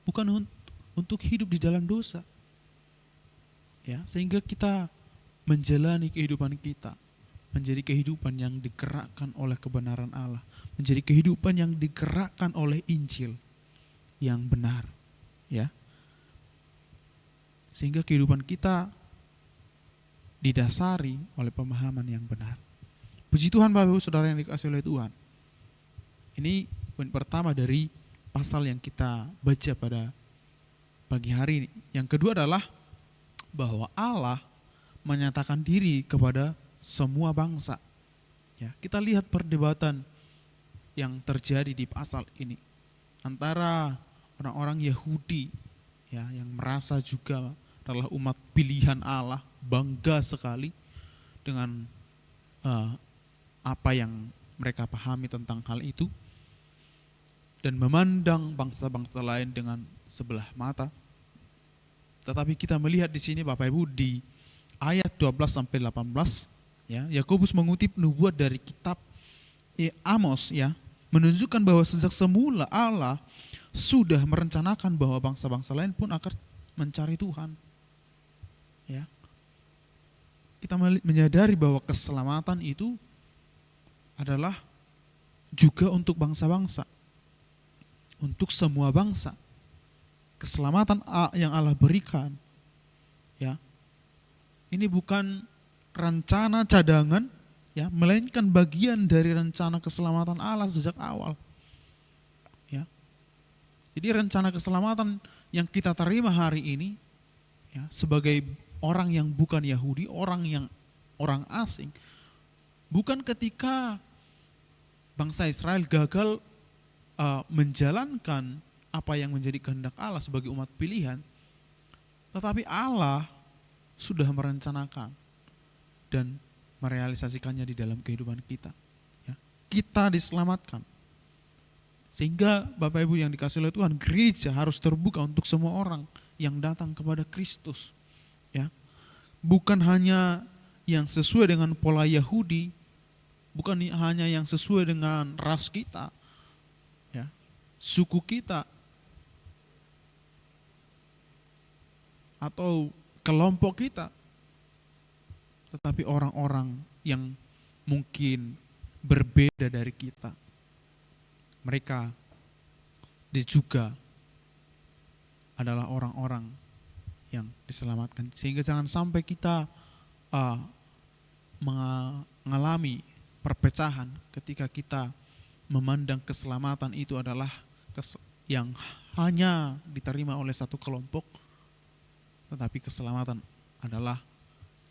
bukan untuk hidup di dalam dosa. Ya, sehingga kita menjalani kehidupan kita menjadi kehidupan yang digerakkan oleh kebenaran Allah, menjadi kehidupan yang digerakkan oleh Injil yang benar, ya. Sehingga kehidupan kita didasari oleh pemahaman yang benar. Puji Tuhan Bapak Ibu Saudara yang dikasihi oleh Tuhan. Ini poin pertama dari pasal yang kita baca pada pagi hari ini. Yang kedua adalah bahwa Allah menyatakan diri kepada semua bangsa. Ya, kita lihat perdebatan yang terjadi di pasal ini antara orang-orang Yahudi, ya, yang merasa juga adalah umat pilihan Allah, bangga sekali dengan apa yang mereka pahami tentang hal itu, dan memandang bangsa-bangsa lain dengan sebelah mata. Tetapi kita melihat di sini Bapak Ibu di ayat 12 sampai 18, ya, Yakobus mengutip nubuat dari kitab Amos, ya, menunjukkan bahwa sejak semula Allah sudah merencanakan bahwa bangsa-bangsa lain pun akan mencari Tuhan. Ya. Kita menyadari bahwa keselamatan itu adalah juga untuk bangsa-bangsa, untuk semua bangsa. Keselamatan yang Allah berikan, ya, ini bukan rencana cadangan, ya, melainkan bagian dari rencana keselamatan Allah sejak awal. Ya. Jadi rencana keselamatan yang kita terima hari ini, ya, sebagai orang yang bukan Yahudi, orang asing, bukan ketika bangsa Israel gagal menjalankan apa yang menjadi kehendak Allah sebagai umat pilihan, tetapi Allah sudah merencanakan dan merealisasikannya di dalam kehidupan kita. kita diselamatkan. Sehingga Bapak Ibu yang dikasihi oleh Tuhan, gereja harus terbuka untuk semua orang yang datang kepada Kristus. Ya. Bukan hanya yang sesuai dengan pola Yahudi, bukan hanya yang sesuai dengan ras kita, ya, suku kita, atau kelompok kita, tetapi orang-orang yang mungkin berbeda dari kita. Mereka juga adalah orang-orang yang diselamatkan. Sehingga jangan sampai kita mengalami perpecahan ketika kita memandang keselamatan itu adalah yang hanya diterima oleh satu kelompok, tetapi keselamatan adalah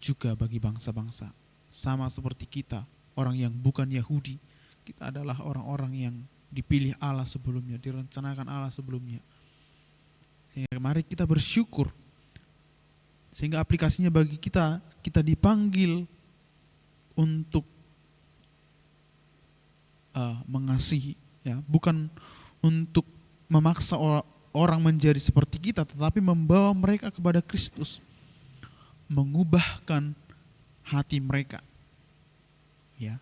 juga bagi bangsa-bangsa. Sama seperti kita, orang yang bukan Yahudi, kita adalah orang-orang yang dipilih Allah sebelumnya, direncanakan Allah sebelumnya. Sehingga mari kita bersyukur, sehingga aplikasinya bagi kita, kita dipanggil untuk mengasihi, ya, bukan untuk memaksa orang menjadi seperti kita, tetapi membawa mereka kepada Kristus, mengubahkan hati mereka. Ya.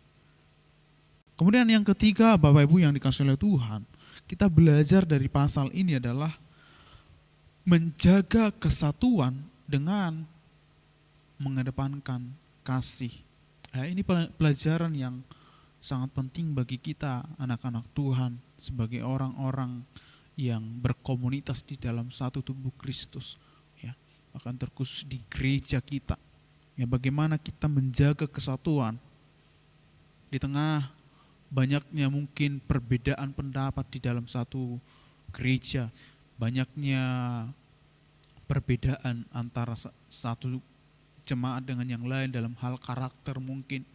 Kemudian yang ketiga, Bapak Ibu yang dikasihi oleh Tuhan, kita belajar dari pasal ini adalah menjaga kesatuan dengan mengedepankan kasih. Nah, ini pelajaran yang sangat penting bagi kita, anak-anak Tuhan, sebagai orang-orang yang berkomunitas di dalam satu tubuh Kristus. Ya, bahkan terkhusus di gereja kita. Ya, bagaimana kita menjaga kesatuan di tengah banyaknya mungkin perbedaan pendapat di dalam satu gereja, banyaknya perbedaan antara satu jemaat dengan yang lain dalam hal karakter mungkin,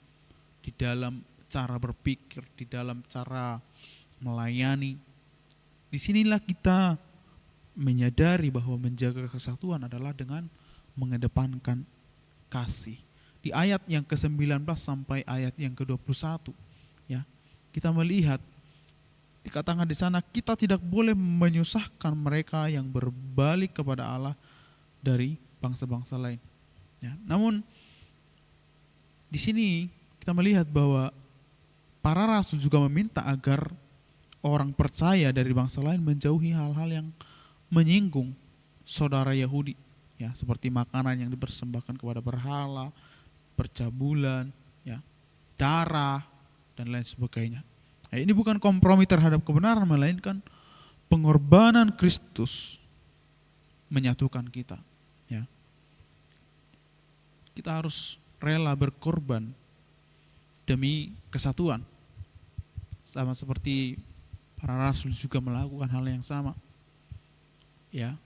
di dalam cara berpikir, di dalam cara melayani. Disinilah kita menyadari bahwa menjaga kesatuan adalah dengan mengedepankan kasih. Di ayat yang ke-19 sampai ayat yang ke-21, ya, kita melihat dikatakan di sana kita tidak boleh menyusahkan mereka yang berbalik kepada Allah dari bangsa-bangsa lain. Ya, namun di sini kita melihat bahwa para rasul juga meminta agar orang percaya dari bangsa lain menjauhi hal-hal yang menyinggung saudara Yahudi, ya, seperti makanan yang dipersembahkan kepada berhala, percabulan, ya, darah, dan lain sebagainya. Nah, ini bukan kompromi terhadap kebenaran, melainkan pengorbanan Kristus menyatukan kita. Ya. Kita harus rela berkorban demi kesatuan. Sama seperti para rasul juga melakukan hal yang sama. Ya.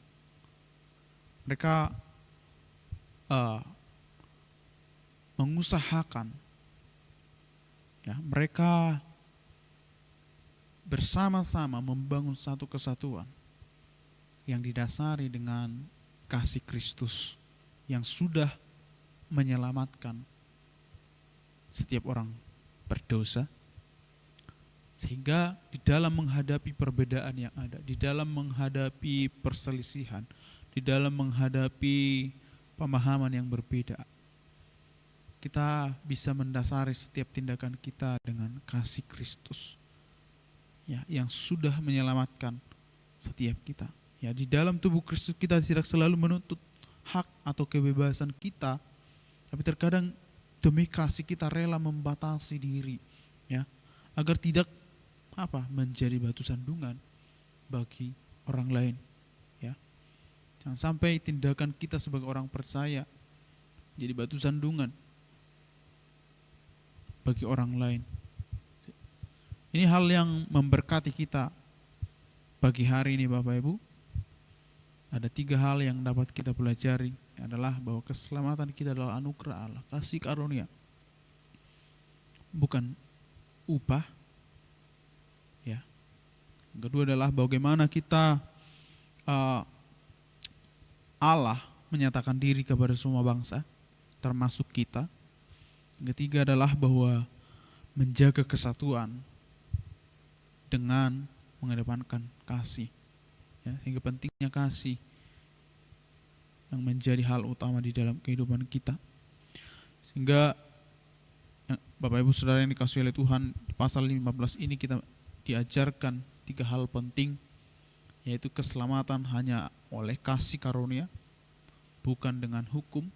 Mereka mengusahakan, ya, mereka bersama-sama membangun satu kesatuan yang didasari dengan kasih Kristus yang sudah menyelamatkan setiap orang berdosa, sehingga di dalam menghadapi perbedaan yang ada, di dalam menghadapi perselisihan, di dalam menghadapi pemahaman yang berbeda, kita bisa mendasari setiap tindakan kita dengan kasih Kristus, ya, yang sudah menyelamatkan setiap kita. Ya, di dalam tubuh Kristus kita tidak selalu menuntut hak atau kebebasan kita, tapi terkadang demi kasih kita rela membatasi diri, ya, agar tidak menjadi batu sandungan bagi orang lain. Ya, jangan sampai tindakan kita sebagai orang percaya jadi batu sandungan bagi orang lain. Ini hal yang memberkati kita pagi hari ini, Bapak Ibu. Ada 3 hal yang dapat kita pelajari, adalah bahwa keselamatan kita adalah anugerah Allah, kasih karunia, bukan upah. Ya. Yang kedua adalah bagaimana kita Allah menyatakan diri kepada semua bangsa, termasuk kita. Yang ketiga adalah bahwa menjaga kesatuan dengan mengedepankan kasih. Ya, sehingga pentingnya kasih yang menjadi hal utama di dalam kehidupan kita. Sehingga Bapak Ibu Saudara yang dikasihi oleh Tuhan, di pasal 15 ini kita diajarkan 3 hal penting, yaitu keselamatan hanya oleh kasih karunia, bukan dengan hukum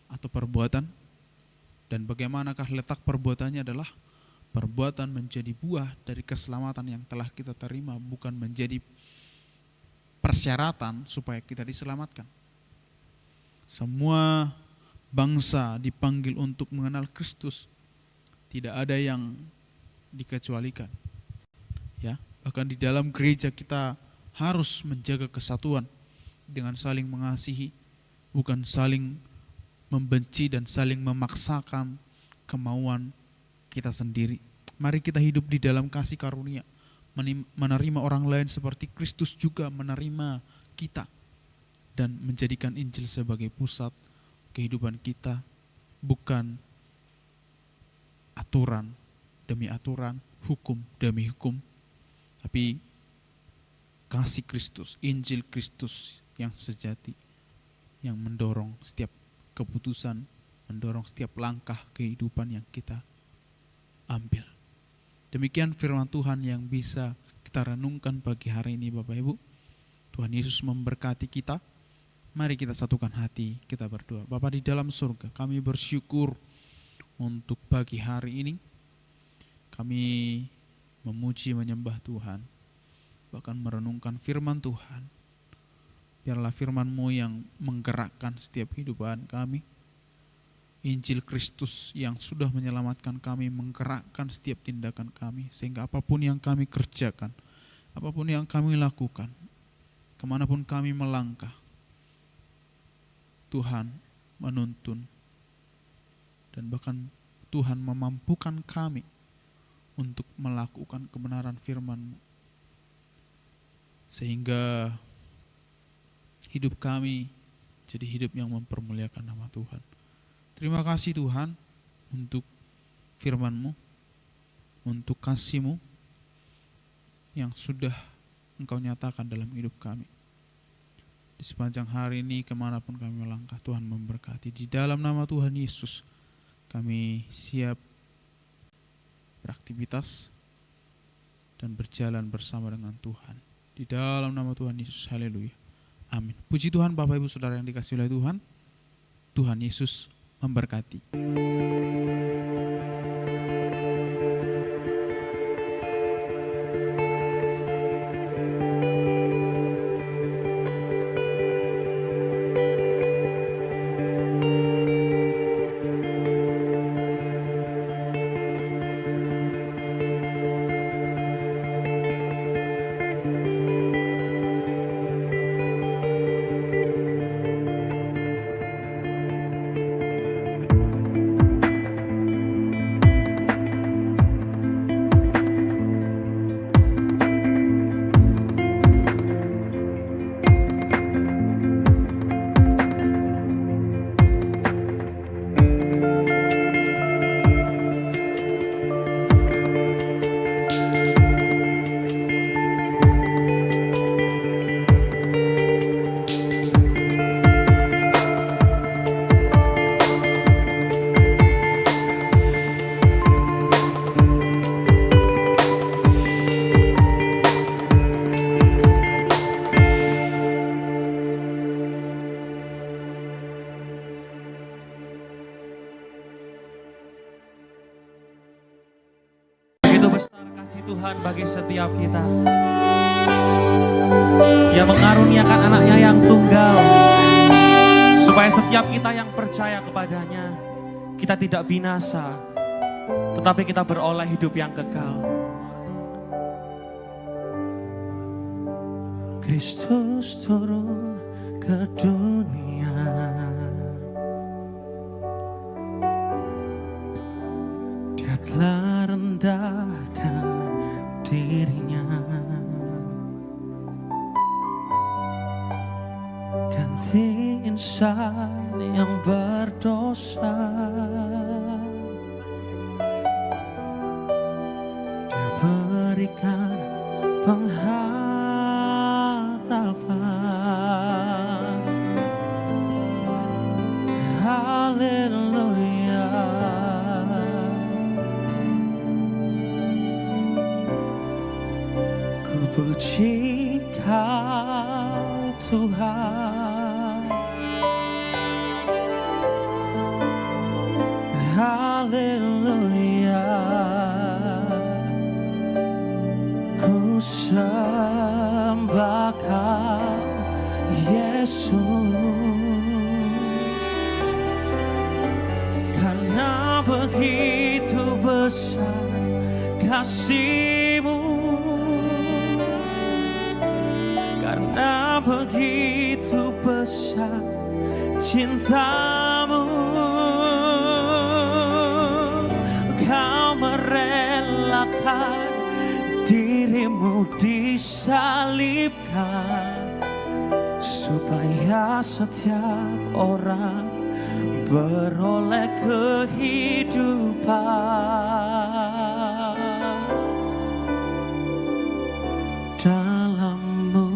atau perbuatan. Dan bagaimanakah letak perbuatannya adalah perbuatan menjadi buah dari keselamatan yang telah kita terima, bukan menjadi persyaratan supaya kita diselamatkan. Semua bangsa dipanggil untuk mengenal Kristus. Tidak ada yang dikecualikan. Ya, bahkan di dalam gereja kita harus menjaga kesatuan dengan saling mengasihi, bukan saling membenci dan saling memaksakan kemauan kita sendiri. Mari kita hidup di dalam kasih karunia, menerima orang lain seperti Kristus juga menerima kita, dan menjadikan Injil sebagai pusat kehidupan kita, bukan aturan demi aturan, hukum demi hukum, tapi kasih Kristus, Injil Kristus yang sejati, yang mendorong setiap keputusan, mendorong setiap langkah kehidupan yang kita ambil. Demikian firman Tuhan yang bisa kita renungkan pagi hari ini Bapak Ibu. Tuhan Yesus memberkati kita. Mari kita satukan hati, kita berdoa. Bapa di dalam surga, kami bersyukur untuk pagi hari ini. Kami memuji menyembah Tuhan, bahkan merenungkan firman Tuhan. Biarlah firman-Mu yang menggerakkan setiap kehidupan kami. Injil Kristus yang sudah menyelamatkan kami menggerakkan setiap tindakan kami, sehingga apapun yang kami kerjakan, apapun yang kami lakukan, kemanapun kami melangkah, Tuhan menuntun, dan bahkan Tuhan memampukan kami untuk melakukan kebenaran firman-Mu, sehingga hidup kami jadi hidup yang mempermuliakan nama Tuhan. Terima kasih Tuhan untuk firman-Mu, untuk kasih-Mu yang sudah Engkau nyatakan dalam hidup kami. Di sepanjang hari ini kemanapun kami melangkah, Tuhan memberkati. Di dalam nama Tuhan Yesus kami siap beraktivitas dan berjalan bersama dengan Tuhan. Di dalam nama Tuhan Yesus, haleluya. Amin. Puji Tuhan Bapak Ibu Saudara yang dikasihi oleh Tuhan. Tuhan Yesus memberkati. Besar kasih Tuhan bagi setiap kita yang mengaruniakan anaknya yang tunggal, supaya setiap kita yang percaya kepadanya, kita tidak binasa, tetapi kita beroleh hidup yang kekal. Kristus turun ke dunia, Dia telah rendahkan dirinya, ganti insan yang berdosa. Dia berikan pengharapan. Haleluya. Ku puji Kau Tuhan. Haleluya. Ku sembah Kau Yesus, karena begitu besar kasih-Mu, karena begitu besar cinta-Mu. Kau merelakan diri-Mu disalibkan, supaya setiap orang beroleh kehidupan dalam-Mu.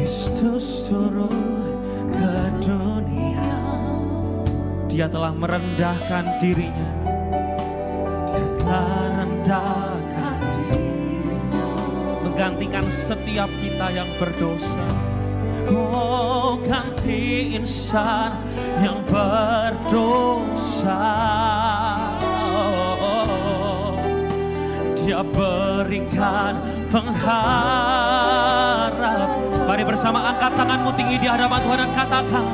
Kristus turun ke dunia, Dia telah merendahkan dirinya, Dia telah rendahkan dirinya, menggantikan setiap kita yang berdosa. Oh, ganti insan yang berdosa. Oh, Dia berikan pengharap. Mari bersama angkat tanganmu tinggi di hadapan Tuhan dan katakan,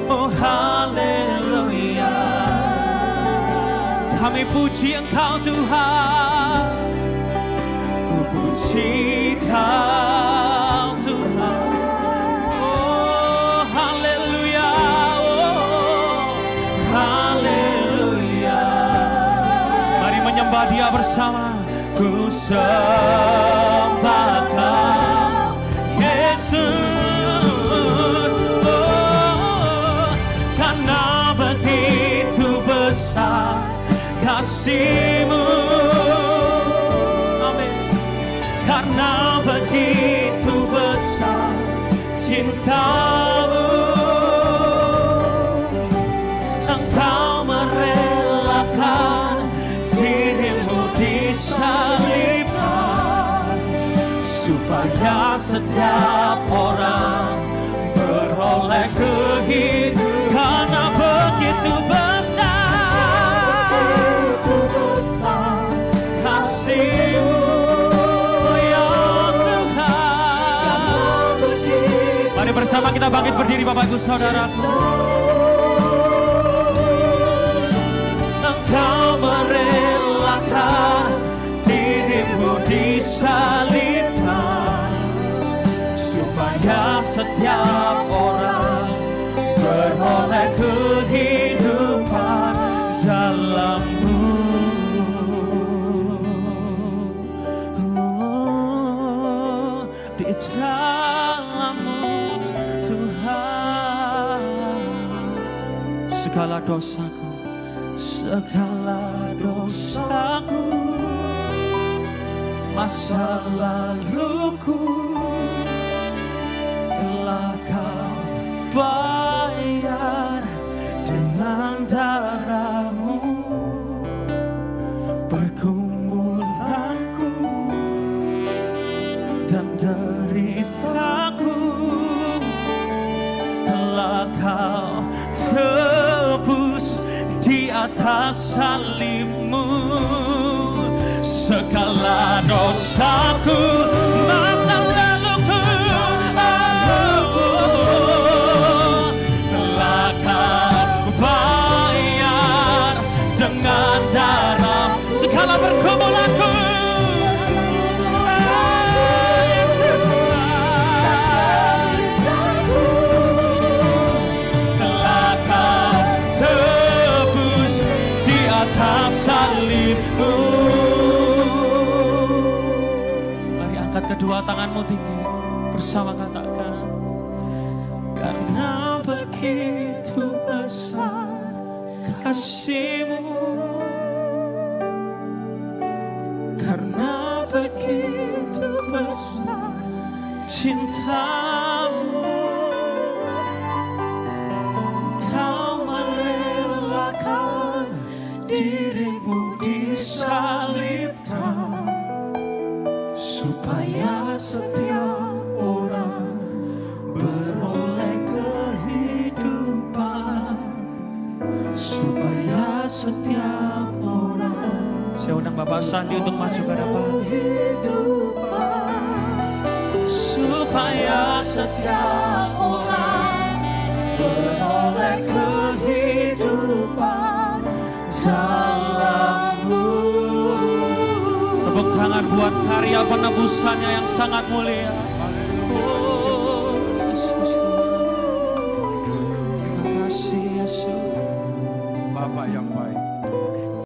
oh haleluya. Kami puji Engkau Tuhan, ku puji Kau Tuhan. Oh haleluya, oh haleluya. Mari menyembah Dia bersama. Ku sembah Kau Yesus, oh, karena begitu besar kasih-Mu. Amin. Karena begitu besar cinta-Mu, Engkau merelakan diri-Mu disalibkan, supaya setiap orang beroleh kehidupan. Karena begitu besar kasih-Mu, ya Tuhan. Mari bersama kita bangkit berdiri Bapak Ibu Saudaraku. Engkau merelakan diri-Mu disalibkan, supaya setiap orang beroleh kehidupan dalam-Mu. Oh, di dalam-Mu Tuhan. Segala dosaku, segala dosaku, masa laluku telah Kau bayar dengan darah-Mu. Pergumulanku dan deritaku telah Kau tebus di atas salib-Mu. Segala dosaku, masa laluku, telah Kau bayar dengan darah. Segala pergumulanku, Yesus, telah Kau tebus di atas salib. salibmu. Mari angkat kedua tanganmu tinggi, bersama katakan, karena begitu besar kasih-Mu, karena begitu besar cinta-Mu, Kau merelakan diri-Mu disalibkan, supaya setiap orang beroleh kehidupan, supaya setiap orang. Saya undang Bapak Sandi untuk maju ke depan. Supaya setiap orang beroleh kehidupan dalam-Mu. Tepuk tangan buat karya penebusannya yang sangat mulia. Oh, Yesus. Terima kasih Yesus. Bapak yang baik,